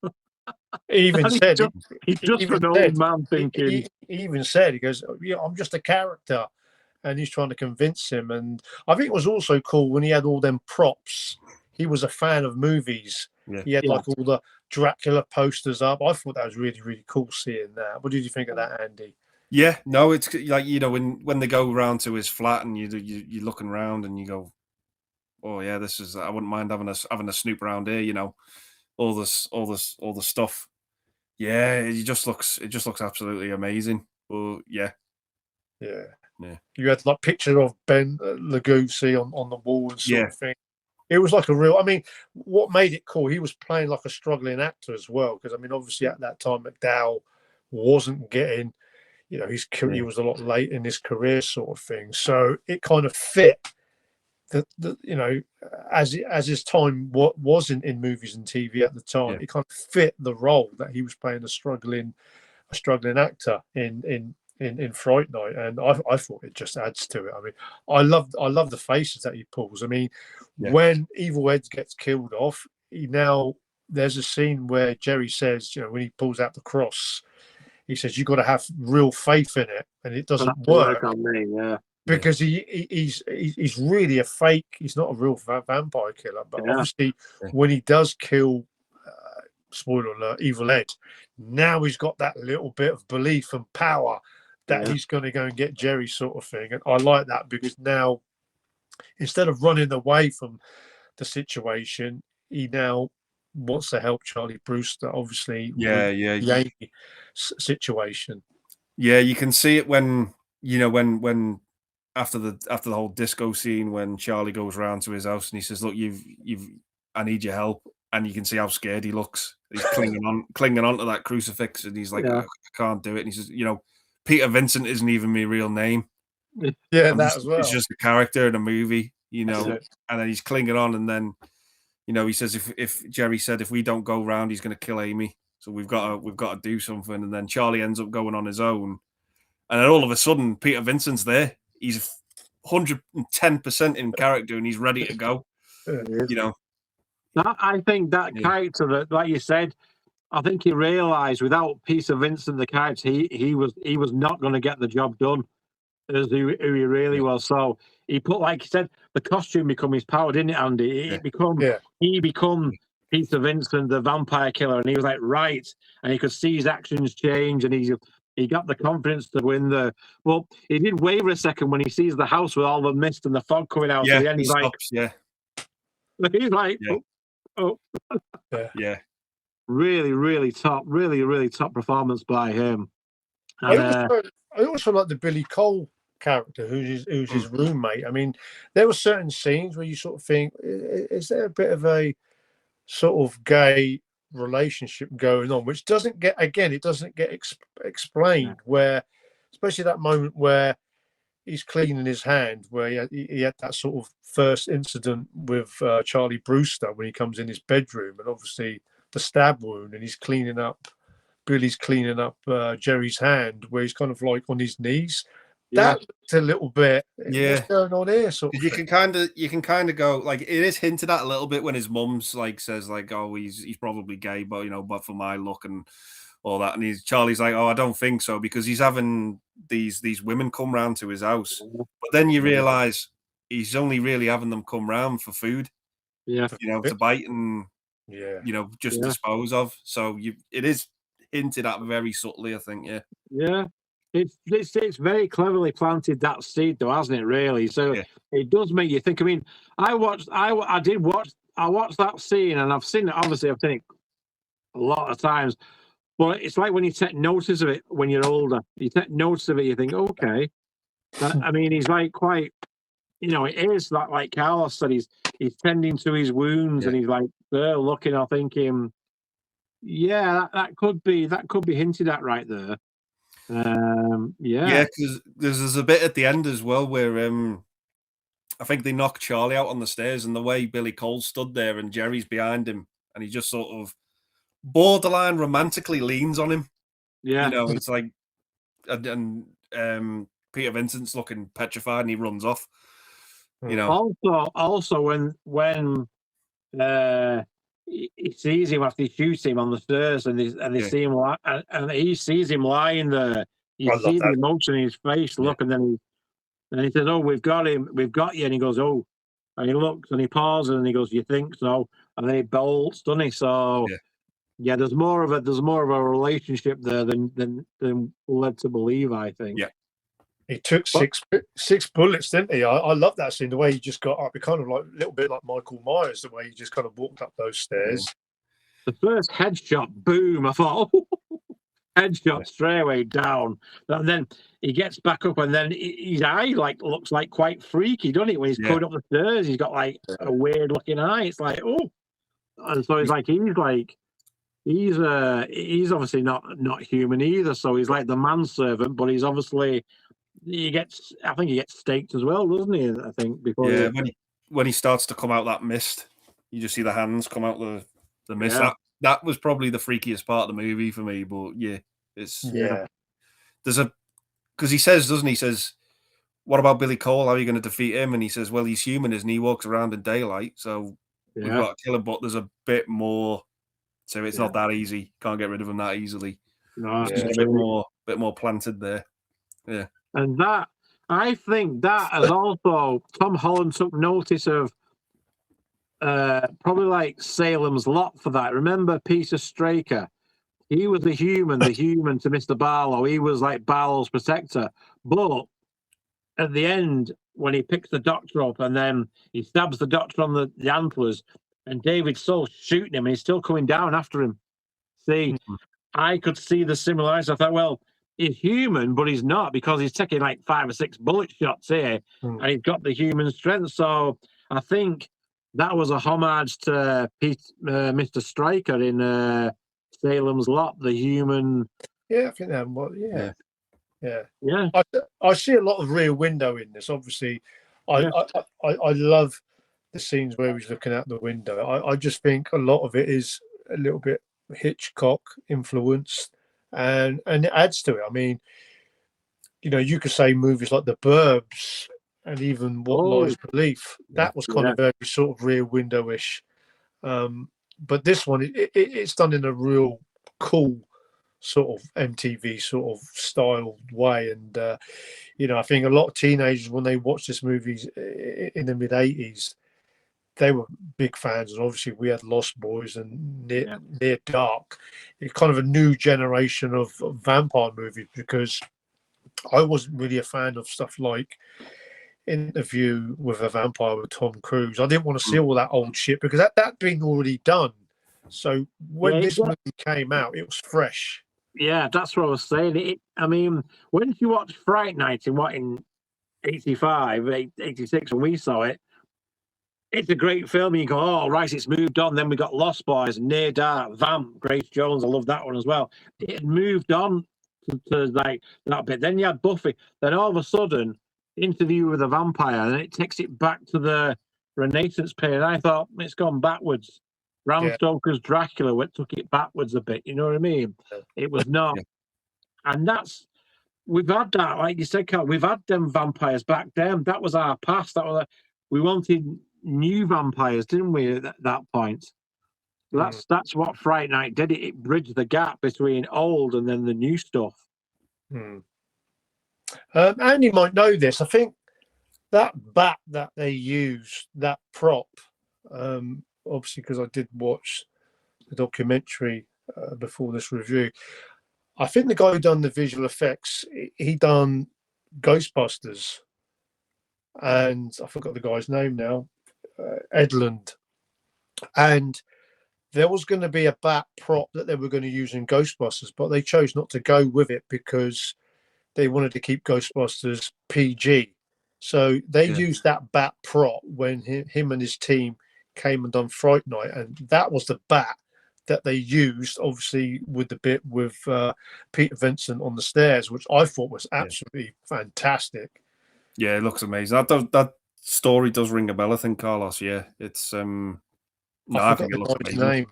He even said he's just an old man thinking. He even said, he goes, "Yeah, I'm just a character." and he's trying to convince him. And I think it was also cool when he had all them props. He was a fan of movies. Yeah. He had like all the Dracula posters up. I thought that was really, really cool seeing that. What did you think of that, Andy? Yeah, no, it's like, you know, when they go round to his flat and you're looking around and you go, oh yeah, this is, I wouldn't mind having a snoop around here, you know, all the stuff. Yeah, it just looks absolutely amazing. Well, yeah. You had like picture of Ben Lugosi on the wall and sort of thing. It was like a real. I mean, what made it cool? He was playing like a struggling actor as well, because I mean, obviously at that time McDowall wasn't getting, you know, he was a lot late in his career, sort of thing. So it kind of fit the you know, as his time was in movies and TV at the time, it kind of fit the role that he was playing a struggling actor in Fright Night, and I thought it just adds to it. I mean, I love the faces that he pulls. I mean, when Evil Ed gets killed off, there's a scene where Jerry says, you know, when he pulls out the cross, he says you've got to have real faith in it, and it doesn't work on me, because he's really a fake. He's not a real vampire killer, but obviously when he does kill, spoiler alert, Evil Ed, now he's got that little bit of belief and power that he's going to go and get Jerry, sort of thing. And I like that, because now, instead of running away from the situation, he now wants to help Charlie Brewster, obviously. The Amy situation. Yeah, you can see it when, you know, when after the whole disco scene, when Charlie goes round to his house and he says, look, I need your help. And you can see how scared he looks. He's clinging on to that crucifix, and he's like, I can't do it. And he says, you know, Peter Vincent isn't even my real name. Yeah, that as well. It's just a character in a movie, you know. And then he's clinging on, and then, you know, he says if Jerry said if we don't go round, he's going to kill Amy. So we've got to do something. And then Charlie ends up going on his own, and then all of a sudden Peter Vincent's there. He's 110% in character, and he's ready to go. You know. I think that character, that, like you said, I think he realised without Peter Vincent, the character, he was not going to get the job done as who he really was. So he put, like you said, the costume become his power, didn't it, Andy? He become Peter Vincent, the vampire killer, and he was like, right, and he could see his actions change, and he got the confidence to win the. Well, he did waver a second when he sees the house with all the mist and the fog coming out. Yeah, so then he's like, oh. Really, really top performance by him. And, I also like the Billy Cole character, who's his roommate. I mean, there were certain scenes where you sort of think, is there a bit of a sort of gay relationship going on, which doesn't get explained. Where, especially that moment where he's cleaning his hand, where he had that sort of first incident with Charlie Brewster when he comes in his bedroom, and obviously the stab wound, and Billy's cleaning up Jerry's hand, where he's kind of like on his knees. That's a little bit what's going on here. Sort of you can kind of go, like, it is hinted at a little bit when his mum's like says like, oh, he's probably gay, but you know, but for my look and all that, and Charlie's like, oh, I don't think so, because he's having these women come round to his house, but then you realise he's only really having them come round for food, you know, to bite and you know, just dispose of. So it is hinted at very subtly, I think. It's very cleverly planted, that seed, though, hasn't it? Really, so it does make you think. I mean, I watched that scene, and I've seen it. Obviously, I've seen it a lot of times. But it's like when you take notice of it when you're older. You take notice of it, you think, okay. I mean, he's like quite, you know, it is like Carlos said, he's tending to his wounds, and he's like there looking or thinking, that could be hinted at right there. Because there's a bit at the end as well where I think they knock Charlie out on the stairs, and the way Billy Cole stood there and Jerry's behind him, and he just sort of borderline romantically leans on him. You know, it's like, and Peter Vincent's looking petrified, and he runs off. You know. Also when he sees him after he shoots him on the stairs, and they see him and he sees him lying there. You see the emotion in his face, look, and then And he says, "Oh, we've got him. We've got you." And he goes, "Oh," and he looks and he pauses and he goes, "You think so?" And then he bolts, doesn't he? So yeah, there's more of a relationship there than led to believe, I think. Yeah. He took six bullets, didn't he? I love that scene. The way he just got up, it kind of like a little bit like Michael Myers. The way he just kind of walked up those stairs. The first headshot, boom! I thought, oh, headshot straight away down. And then he gets back up, and then his eye looks like quite freaky, doesn't it? When he's coming up the stairs, he's got like a weird looking eye. It's like, oh, and so he's obviously not human either. So he's like the manservant, but he's obviously. I think he gets staked as well, doesn't he? I think before. When he starts to come out that mist, you just see the hands come out the mist. Yeah. That was probably the freakiest part of the movie for me. But there's because he says, doesn't he? He says, "What about Billy Cole? How are you going to defeat him?" And he says, "Well, he's human, isn't he? He walks around in daylight, so we've got to kill him." But there's a bit more, so it's not that easy. Can't get rid of him that easily. No, it's just a bit more planted there. Yeah. And that, I think that has also, Tom Holland took notice of probably like Salem's Lot for that. Remember Peter Straker? He was the human to Mr. Barlow. He was like Barlow's protector. But at the end, when he picks the doctor up and then he stabs the doctor on the antlers, and David's still shooting him and he's still coming down after him. See, I could see the similarities. I thought, well, he's human, but he's not, because he's taking like 5 or 6 bullet shots here, and he's got the human strength. So I think that was a homage to Mr. Stryker in Salem's Lot, the human. Yeah, I think that. Yeah. I see a lot of Rear Window in this. Obviously, I love the scenes where he's looking out the window. I just think a lot of it is a little bit Hitchcock influenced. And it adds to it. I mean, you could say movies like The Burbs and even What Lies Belief. That was kind of very sort of Rear Window-ish. But this one, it's done in a real cool sort of MTV sort of styled way. And I think a lot of teenagers, when they watched this movie in the mid-80s, they were big fans, and obviously we had Lost Boys and Near Dark. It's kind of a new generation of vampire movies, because I wasn't really a fan of stuff like Interview with a Vampire with Tom Cruise. I didn't want to see all that old shit, because that'd been already done. So when this movie came out, it was fresh. Yeah, that's what I was saying. I mean, when you watch Fright Night in 85, 86, when we saw it, it's a great film. You go, oh, right, it's moved on. Then we got Lost Boys, Near Dark, Vamp, Grace Jones. I love that one as well. It had moved on to like that bit. Then you had Buffy. Then all of a sudden, Interview with a Vampire, and it takes it back to the Renaissance period. I thought it's gone backwards. Bram Stoker's Dracula took it backwards a bit. You know what I mean? It was not. And we've had that, like you said, Carl, we've had them vampires back then. That was our past. We wanted new vampires, didn't we, at that point? That's what Fright Night did. It bridged the gap between old and then the new stuff. Andy might know this. I think that bat that they used, that prop, obviously because I did watch the documentary before this review, I think the guy who done the visual effects, he done Ghostbusters, and I forgot the guy's name now, Edlund. And there was going to be a bat prop that they were going to use in Ghostbusters, but they chose not to go with it because they wanted to keep Ghostbusters PG. So they used that bat prop when him and his team came and done Fright Night, and that was the bat that they used, obviously, with the bit with Peter Vincent on the stairs, which I thought was absolutely fantastic. Yeah, it looks amazing. That story does ring a bell, I think, Carlos. Yeah, it's I think it looks amazing. Name.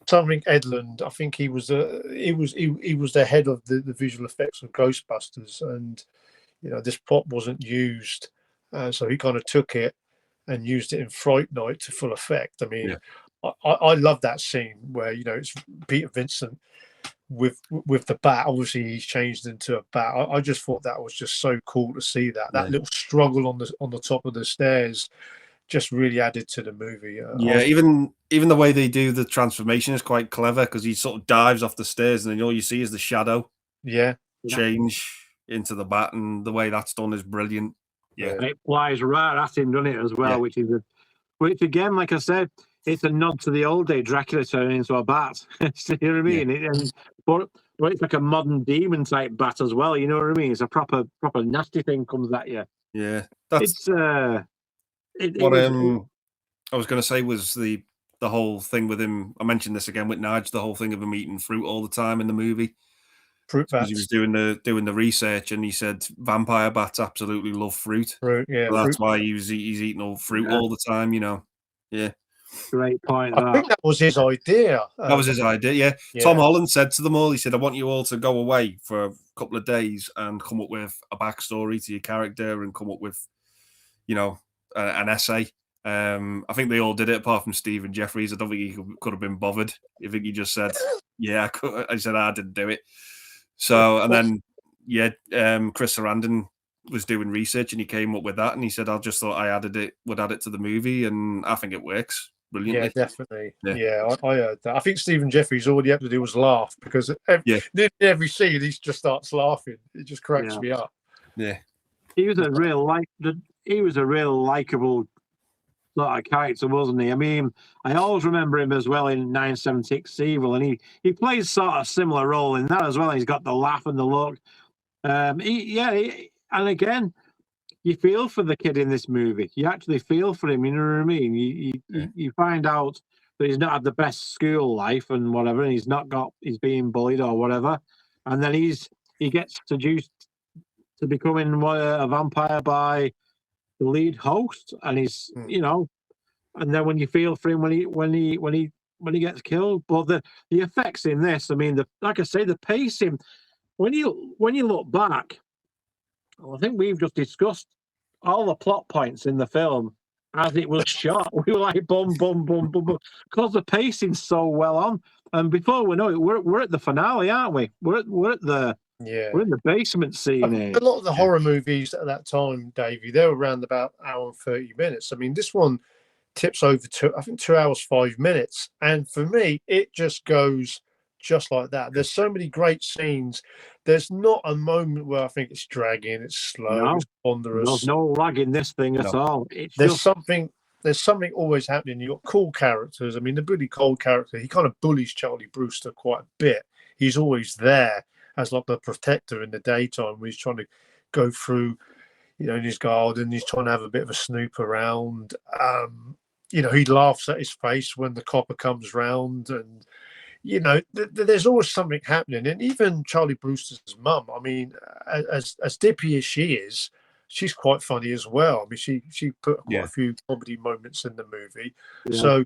Something Edlund. I think he was the head of the visual effects of Ghostbusters, and this prop wasn't used, so he kind of took it and used it in Fright Night to full effect. I mean, I love that scene where it's Peter Vincent with the bat. Obviously, he's changed into a bat. I just thought that was just so cool to see that little struggle on the top of the stairs just really added to the movie. Even the way they do the transformation is quite clever, because he sort of dives off the stairs and then all you see is the shadow change into the bat, and the way that's done is brilliant. And it flies right at him, doesn't it, as well? Which again, like I said, it's a nod to the old day Dracula turning into a bat. You know what I mean? But it's like a modern demon type bat as well. You know what I mean? It's a proper nasty thing comes at you. Yeah, it's I was going to say was the whole thing with him. I mentioned this again with Nige, the whole thing of him eating fruit all the time in the movie. Fruit bats. He was doing the research, and he said vampire bats absolutely love fruit. Fruit, yeah. So that's why he's eating all fruit all the time. You know, Great point. I think that was his idea. That was his idea. Yeah. Tom Holland said to them all, he said, "I want you all to go away for a couple of days and come up with a backstory to your character and come up with, an essay." I think they all did it apart from Stephen Jeffries. I don't think he could have been bothered. I think he just said, "Yeah, I could." I said, "I didn't do it." So, and then, Chris Sarandon was doing research and he came up with that, and he said, "I just thought would add it to the movie, and I think it works brilliantly." Yeah, definitely. Yeah, I heard that. I think Stephen Jeffries, all he had to do was laugh, because every scene he just starts laughing. It just cracks me up. Yeah, he was a real likable sort of character, wasn't he? I mean, I always remember him as well in 976 Evil, and he plays sort of similar role in that as well. He's got the laugh and the look. And again, you feel for the kid in this movie. You actually feel for him. You know what I mean? You find out that he's not had the best school life and whatever, and he's being bullied or whatever, and then he gets seduced to becoming a vampire by the lead host, and he's and then when you feel for him when he gets killed. But the effects in this, I mean, like I say, the pacing. When you look back, I think we've just discussed all the plot points in the film as it was shot. We were like boom, boom, boom, boom, boom, because the pacing's so well on. And before we know it, we're at the finale, aren't we? We're in the basement scene. A lot of the horror movies at that time, Davey, they were around about an hour and 30 minutes. I mean, this one tips over to, I think, 2 hours, 5 minutes. And for me, it just goes just like that. There's so many great scenes. There's not a moment where I think it's dragging, it's slow, it's ponderous. There's no lag in this thing at all. There's something always happening. You've got cool characters. I mean, the Billy Cole character, he kind of bullies Charlie Brewster quite a bit. He's always there as like the protector in the daytime, when he's trying to go through, in his garden. He's trying to have a bit of a snoop around. He laughs at his face when the copper comes round, and there's always something happening. And even Charlie Brewster's mum, I mean, as dippy as she is, she's quite funny as well. I mean, she put quite a few comedy moments in the movie. So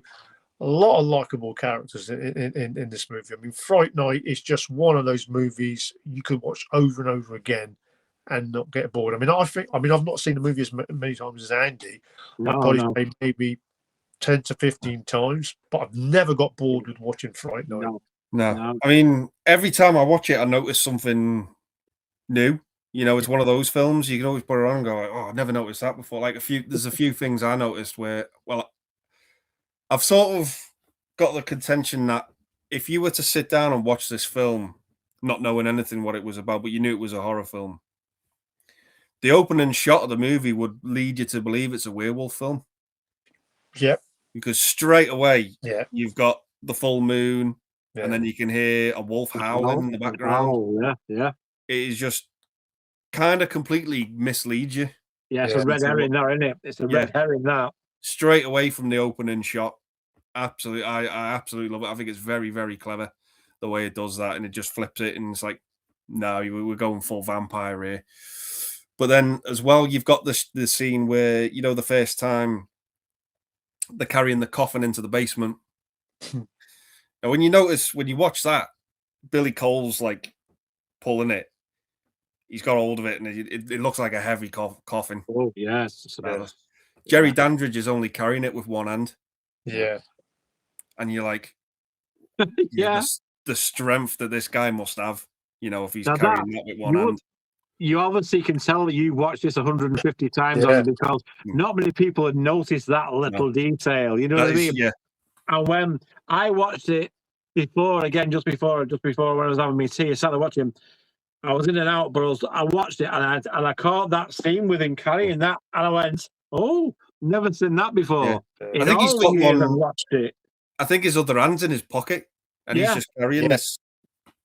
a lot of likable characters in this movie. I mean, Fright Night is just one of those movies you could watch over and over again and not get bored. I mean, I've not seen the movie as many times as Andy. I've probably maybe 10 to 15 times, but I've never got bored with watching Fright Night. No. I mean, every time I watch it, I notice something new. It's one of those films you can always put it on and go, "Oh, I've never noticed that before." Like there's a few things I noticed where, well, I've sort of got the contention that if you were to sit down and watch this film, not knowing anything what it was about, but you knew it was a horror film, the opening shot of the movie would lead you to believe it's a werewolf film. Yep. Because straight away, you've got the full moon, and then you can hear a wolf howling in the background. It is just kind of completely misleads you. Yeah, it's a red herring there, isn't it? It's a red herring there. Straight away from the opening shot. Absolutely, I absolutely love it. I think it's very, very clever the way it does that, and it just flips it, and it's like, no, we're going full vampire here. But then as well, you've got the scene where, the first time they're carrying the coffin into the basement. And when you watch that, Billy Cole's like pulling it. He's got hold of it, and it looks like a heavy coffin. Oh, yes. Jerry Dandridge is only carrying it with one hand. Yeah. And you're like, the strength that this guy must have, you know, if he's Now carrying that with one hand. You obviously can tell that you watched this 150 times Yeah. on because not many people had noticed that little detail. You know what I mean? Yeah. And when I watched it before, again, just before when I was having my tea, I sat there watching. I was in and out, but I watched it and I caught that scene with him carrying that, and I went, "Oh, never seen that before." Yeah. In I think he's all the got years one. I've watched it. I think his other hand's in his pocket, and he's just carrying this.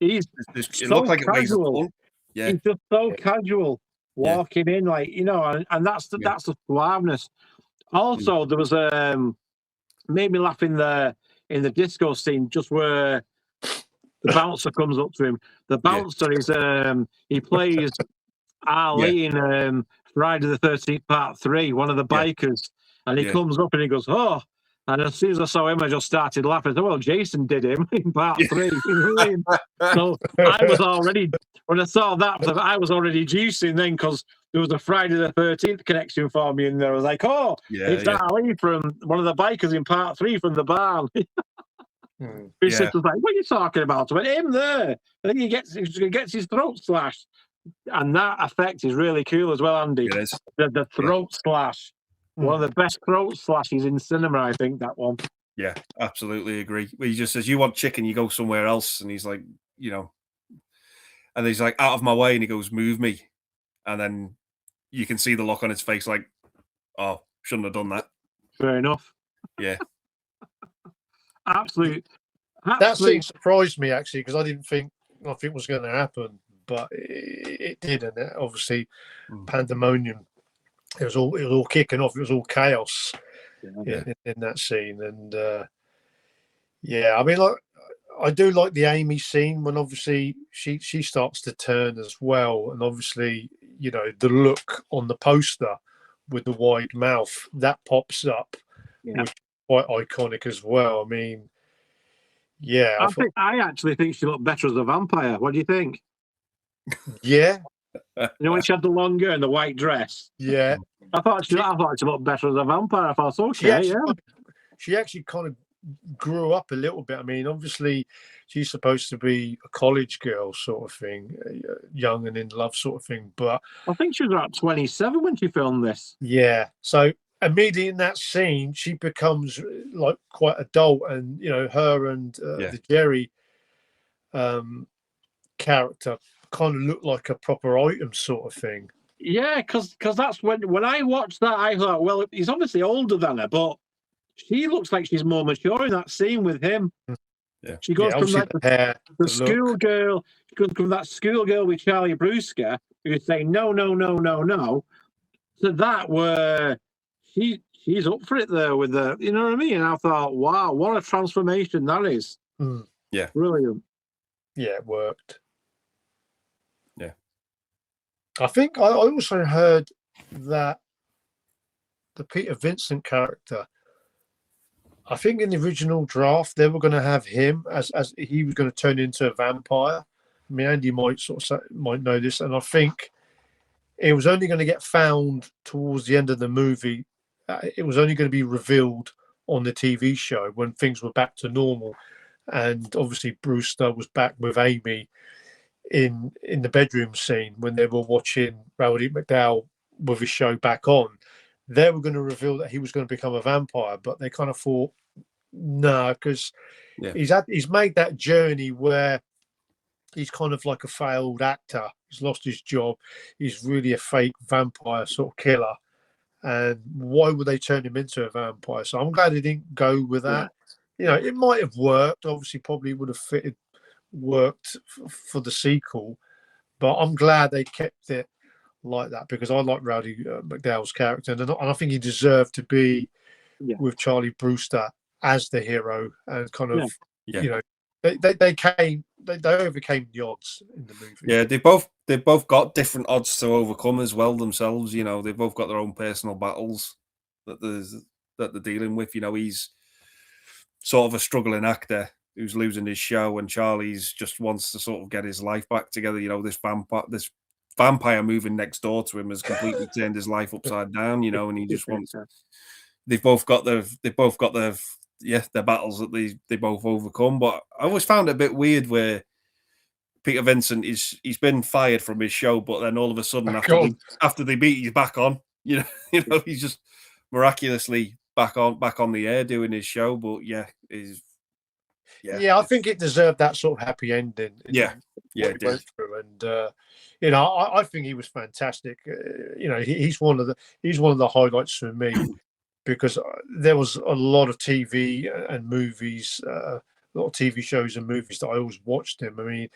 He's It so looked like it weighs a casual. ton. Yeah, He's just so casual walking in, like, you know, and that's the suaveness. Also, there was made me laugh in the disco scene, just where the bouncer comes up to him. The bouncer is he plays Ali in Friday the 13th Part 3, one of the bikers, and he comes up and he goes, "Oh." And as soon as I saw him, I just started laughing. I said, well, Jason did him in Part 3. You know what I mean? So I was already, when I saw that, I was already juicing then, because there was a Friday the 13th connection for me in there. I was like, oh, it's Ali from one of the bikers in Part 3 from the barn. His sister's like, what are you talking about? I went, him there. I think he gets his throat slashed. And that effect is really cool as well, Andy. It is. The throat slash. One of the best throat slashes in cinema, I think, that one. Yeah, absolutely agree. He just says, you want chicken, you go somewhere else. And he's like, you know, and he's like, out of my way. And he goes, move me. And then you can see the look on his face like, oh, shouldn't have done that. Fair enough. Yeah. Absolutely. That scene surprised me, actually, because I didn't think nothing was going to happen. But it did. And obviously, pandemonium. It was all kicking off. It was all chaos in that scene, and I mean, like, I do like the Amy scene when obviously she starts to turn as well, and obviously, you know, the look on the poster with the wide mouth that pops up, which is quite iconic as well. I mean, I actually think she looked better as a vampire. What do you think? Yeah. You know, when she had the long hair and the white dress. Yeah. I thought she looked better as a vampire. I thought, okay, she actually kind of grew up a little bit. I mean, obviously, she's supposed to be a college girl sort of thing, young and in love sort of thing. But I think she was about 27 when she filmed this. Yeah. So immediately in that scene, she becomes like quite adult, and you know, her and the Jerry character kind of look like a proper item sort of thing. Yeah, because that's when I watched that, I thought, well, he's obviously older than her, but she looks like she's more mature in that scene with him. Yeah, she goes from like the schoolgirl. She goes from that schoolgirl with Charlie Brewster, who's saying no, to that where she's up for it there with the, you know what I mean? And I thought, wow, what a transformation that is. Yeah, brilliant. Yeah, it worked. Yeah, I think I also heard that the Peter Vincent character, I think in the original draft they were going to have him as he was going to turn into a vampire. I mean, Andy might might know this, and I think it was only going to get found towards the end of the movie. It was only going to be revealed on the TV show when things were back to normal, and obviously Brewster was back with Amy in the bedroom scene when they were watching Roddy McDowall with his show back on. They were going to reveal that he was going to become a vampire, but they kind of thought, no, because he's made that journey where he's kind of like a failed actor. He's lost his job. He's really a fake vampire sort of killer. And why would they turn him into a vampire? So I'm glad they didn't go with that. You know, it might have worked. Obviously, probably would have worked for the sequel. But I'm glad they kept it like that, because I like Roddy McDowall's character, and I think he deserved to be with Charlie Brewster as the hero, and kind of you know, they overcame the odds in the movie. Yeah, they've both got different odds to overcome as well themselves. You know, they've both got their own personal battles that they're dealing with. You know, he's sort of a struggling actor who's losing his show, and Charlie's just wants to sort of get his life back together. You know, this vampire moving next door to him has completely turned his life upside down, you know, and he just wants. They've both got their their battles that they both overcome. But I always found it a bit weird where Peter Vincent he's been fired from his show, but then all of a sudden after they beat, he's back on. He's just miraculously back on the air doing his show. But I think it deserved that sort of happy ending. It did. And I think he was fantastic. He's one of the highlights for me because there was a lot of TV and movies, a lot of TV shows and movies that I always watched him. I mean,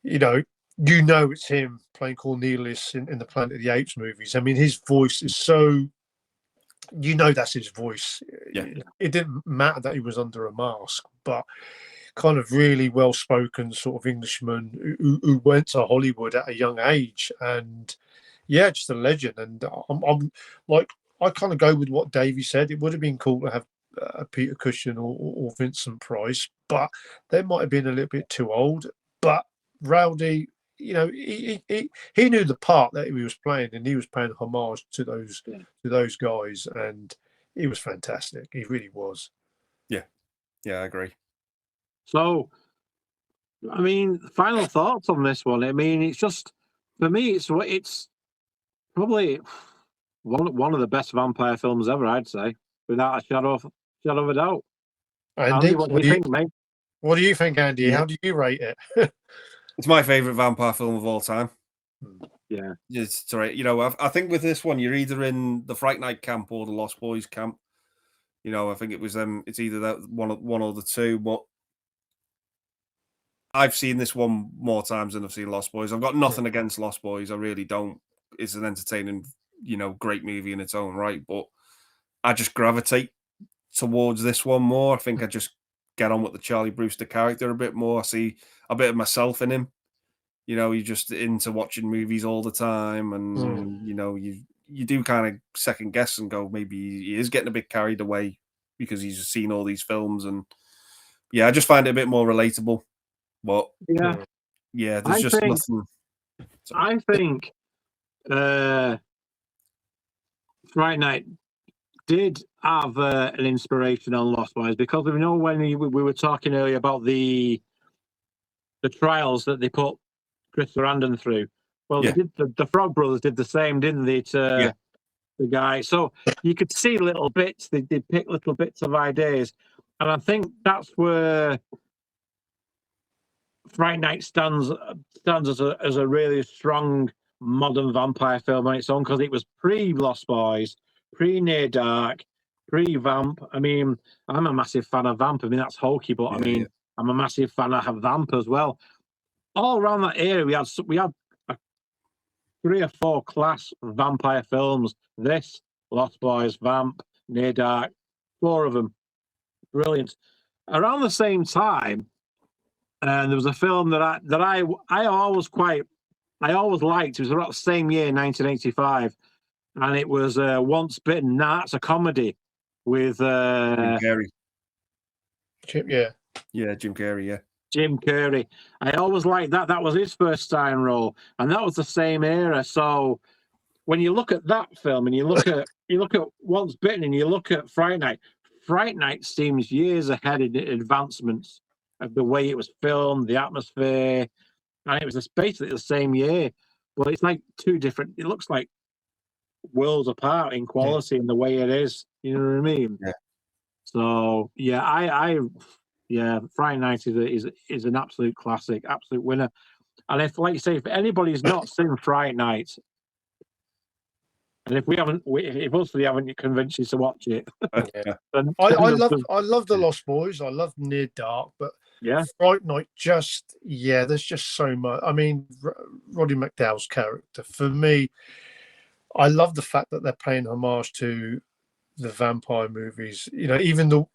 it's him playing Cornelius in the Planet of the Apes movies. I mean, his voice is so. That's his voice. Yeah. It didn't matter that he was under a mask, but kind of really well-spoken sort of Englishman who went to Hollywood at a young age, and just a legend. And I'm like, I kind of go with what Davey said. It would have been cool to have Peter Cushing or Vincent Price, but they might have been a little bit too old. But Rowdy, he knew the part that he was playing, and he was paying homage to those guys, and he was fantastic. He really was. Yeah, I agree. So, I mean, final thoughts on this one. I mean, it's just, for me, it's probably one of the best vampire films ever, I'd say, without a shadow of a doubt. Andy, what do you think, mate? What do you think, Andy? How do you rate it? It's my favourite vampire film of all time. Yeah. It's right. I think with this one, you're either in the Fright Night camp or the Lost Boys camp. I think it was it's either that one or the two, but I've seen this one more times than I've seen Lost Boys. I've got nothing against Lost Boys. I really don't. It's an entertaining, great movie in its own right, but I just gravitate towards this one more. I think I just get on with the Charlie Brewster character a bit more. I see a bit of myself in him. You're just into watching movies all the time, and you do kind of second guess and go, maybe he is getting a bit carried away because he's seen all these films, and I just find it a bit more relatable. But there's nothing. I think Fright Night did have an inspiration on Lost Boys, because we know when we were talking earlier about the trials that they put Chris Sarandon through. Well, they did, the Frog Brothers did the same, didn't they, to the guy? So you could see little bits. They pick little bits of ideas, and I think that's where Fright Night stands as a really strong modern vampire film on its own, because it was pre-Lost Boys, pre-Near Dark, pre-Vamp. I mean, I'm a massive fan of Vamp. I mean, that's hokey, but I'm a massive fan of Vamp as well. All around that era, we had 3 or 4 class vampire films. This, Lost Boys, Vamp, Near Dark, 4 of them. Brilliant. Around the same time, there was a film that I always liked. It was about the same year, 1985, and it was Once Bitten. Now that's a comedy with Jim Carrey. Jim Carrey. Yeah. Jim Carrey. I always liked that. That was his first starring role, and that was the same era. So when you look at that film and you look at Once Bitten and you look at Fright Night seems years ahead in advancements of the way it was filmed, the atmosphere, and it was basically the same year. But it's like 2 different. It looks like worlds apart in quality and the way it is. You know what I mean? Yeah. So Fright Night is an absolute classic, absolute winner. And if, like you say, if anybody's not seen Fright Night, and if we haven't convinced you to watch it, then I love the Lost Boys. I love Near Dark, but Fright Night there's just so much. I mean, Roddy McDowall's character, for me, I love the fact that they're paying homage to the vampire movies. Even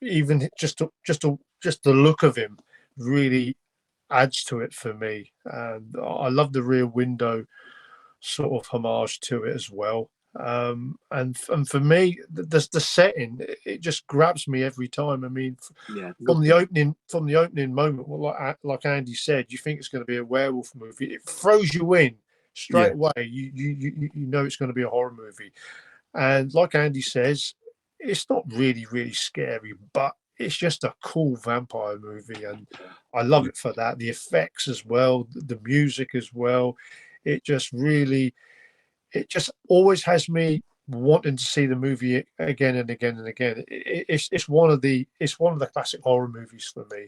just the look of him really adds to it for me. And I love the Rear Window sort of homage to it as well. And for me, the setting, it just grabs me every time. I mean, from the opening moment, like Andy said, you think it's going to be a werewolf movie. It throws you in straight away. You know it's going to be a horror movie. And like Andy says, it's not really scary, but it's just a cool vampire movie, and I love it for that. The effects as well, the music as well. It just always has me wanting to see the movie again and again and again. It's one of the classic horror movies for me.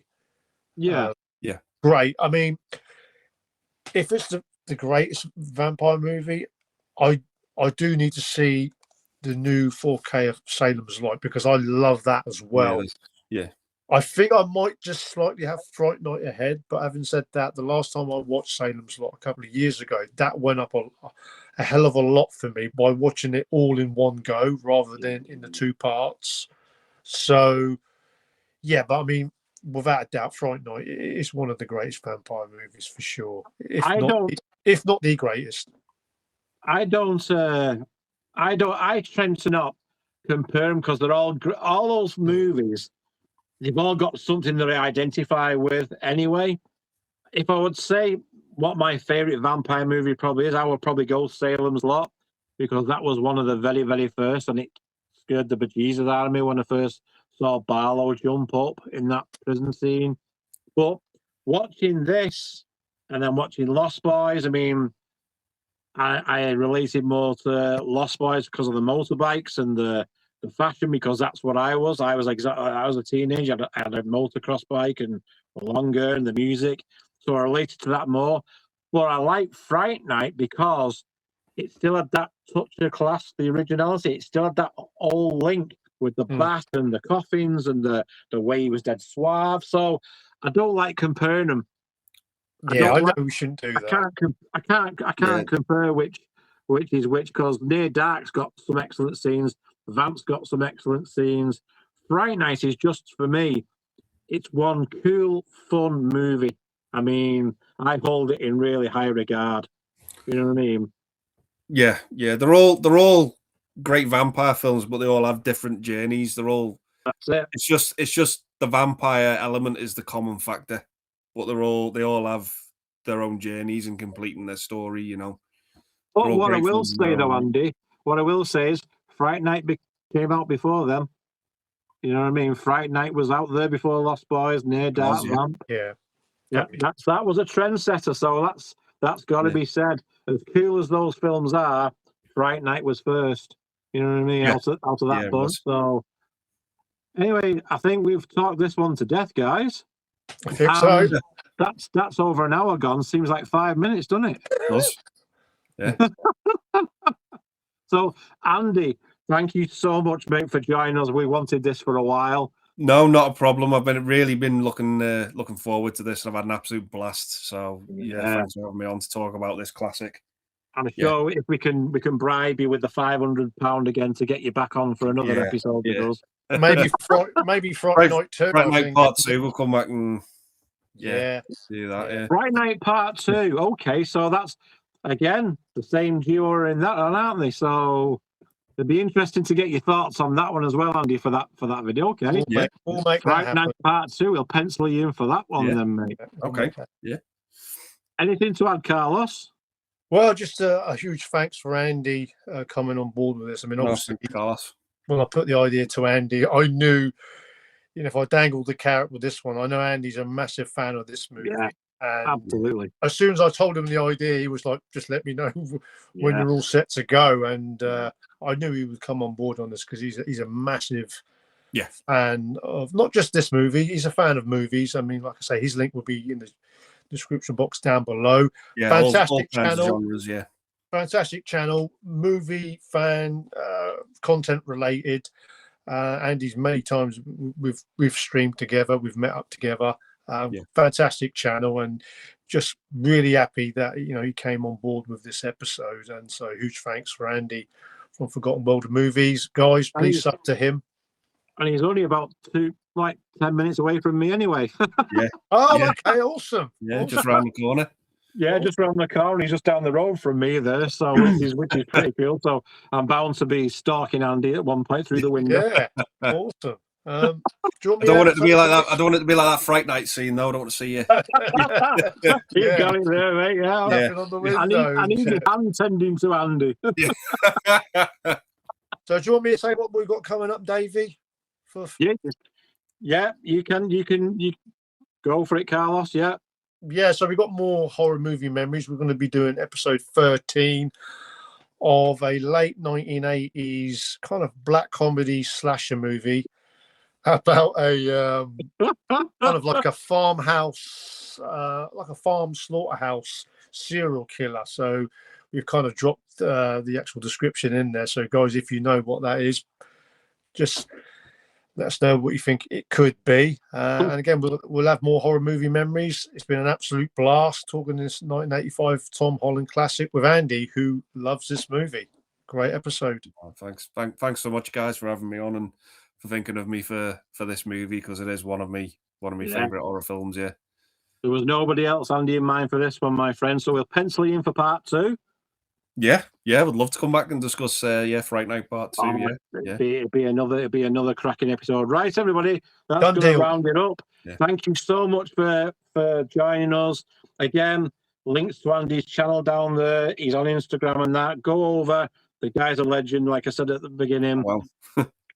Yeah, Great. I mean, if it's the greatest vampire movie, I do need to see the new 4K of Salem's Lot, because I love that as well. Yeah. I think I might just slightly have Fright Night ahead, but having said that, the last time I watched Salem's Lot a couple of years ago, that went up a hell of a lot for me by watching it all in one go rather than in the two parts. So, yeah, but I mean, without a doubt, Fright Night is one of the greatest vampire movies for sure. If not the greatest. I tend to not compare them because they're all those movies. They've all got something that I identify with anyway. If I would say what my favorite vampire movie probably is, I would probably go Salem's Lot, because that was one of the very, very first, and it scared the bejesus out of me when I first saw Barlow jump up in that prison scene. But watching this and then watching Lost Boys, I mean, I related more to Lost Boys because of the motorbikes and the fashion, because that's what I was. I was a teenager. I had a motocross bike and longer, and the music, so I related to that more. But I like Fright Night because it still had that touch of class, the originality. It still had that old link with the bat and the coffins and the way he was dead suave. So I don't like comparing them. Yeah, I know we shouldn't do that. I can't compare which is which, because Near Dark's got some excellent scenes. Vamp's got some excellent scenes. Fright Night is just, for me, it's one cool, fun movie. I mean, I hold it in really high regard. You know what I mean? Yeah. They're all great vampire films, but they all have different journeys. That's it. It's just the vampire element is the common factor, but they all have their own journeys in completing their story. You know. But what I will say though, Andy, what I will say is Fright Night came out before them. You know what I mean? Fright Night was out there before Lost Boys, Near Dark, Vamp. Yeah. That was a trendsetter. So that's got to be said. As cool as those films are, Fright Night was first. You know what I mean? Out of that bunch. So anyway, I think we've talked this one to death, guys. I think so. That's over an hour gone. Seems like 5 minutes, doesn't it? It does. Yeah. So, Andy, thank you so much, mate, for joining us. We wanted this for a while. No, not a problem. I've been looking forward to this. I've had an absolute blast. So thanks for having me on to talk about this classic. And I'm sure if we can bribe you with the £500 again to get you back on for another episode with us. Maybe Friday Night 2. Fright Night Part 2. We'll come back and see that. Yeah. Fright Night Part 2. Okay, so that's again the same duo are in that, aren't they? So it'd be interesting to get your thoughts on that one as well, Andy, for that video. Okay, we'll make Fright Night Part 2. We'll pencil you in for that one then, mate. Okay. Yeah. Anything to add, Carlos? Well, just a huge thanks for Andy coming on board with this. I mean, obviously, when I put the idea to Andy, I knew, if I dangled the carrot with this one, I know Andy's a massive fan of this movie. Yeah, and absolutely. As soon as I told him the idea, he was like, just let me know when you're all set to go. And I knew he would come on board on this because he's a massive fan of not just this movie. He's a fan of movies. I mean, like I say, his link will be in the description box down below. Yeah, fantastic all channel. Genres, fantastic channel, movie fan, content related. Andy's many times we've streamed together, we've met up together. Fantastic channel, and just really happy that he came on board with this episode. And so huge thanks for Andy from Forgotten World of Movies. Guys, please sub to him. And he's only about 10 minutes away from me anyway. Okay, awesome. Yeah, just round the corner. Yeah, just round the corner. He's just down the road from me there, so which is pretty cool. So I'm bound to be stalking Andy at one point through the window. Yeah, awesome. I don't want it to be like that. I don't want it to be like that Fright Night scene, though. I don't want to see you. You got it there, mate. Yeah. On the window. I need your hand tending to Andy. So do you want me to say what we've got coming up, Davey? Yeah, you go for it, Carlos. Yeah. Yeah, so we've got more horror movie memories. We're going to be doing episode 13 of a late 1980s kind of black comedy slasher movie about a kind of like a farmhouse, like a farm slaughterhouse serial killer. So we've kind of dropped the actual description in there. So guys, if you know what that is, just let us know what you think it could be. And again, we'll have more horror movie memories. It's been an absolute blast talking this 1985 Tom Holland classic with Andy, who loves this movie. Great episode. Oh, thanks so much, guys, for having me on and for thinking of me for this movie, because it is one of my favorite horror films. Yeah, there was nobody else, Andy, in mind for this one, my friend. So we'll pencil you in for part 2. Yeah, would love to come back and discuss Fright Night part 2. It'd be another cracking episode. Right, everybody, that's going to round it up. Yeah. Thank you so much for joining us. Again, links to Andy's channel down there. He's on Instagram and that. Go over. The guy's a legend, like I said at the beginning. Well,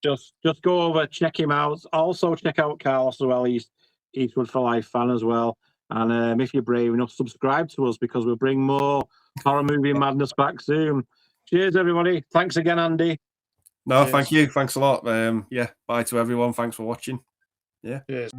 just go over, check him out. Also check out Carlos as well. He's Eastwood for Life fan as well. And if you're brave enough, subscribe to us, because we'll bring more horror movie madness back soon. Cheers, everybody. Thanks again, Andy. No, thank you. Thanks a lot. Bye to everyone. Thanks for watching. Yeah. Cheers.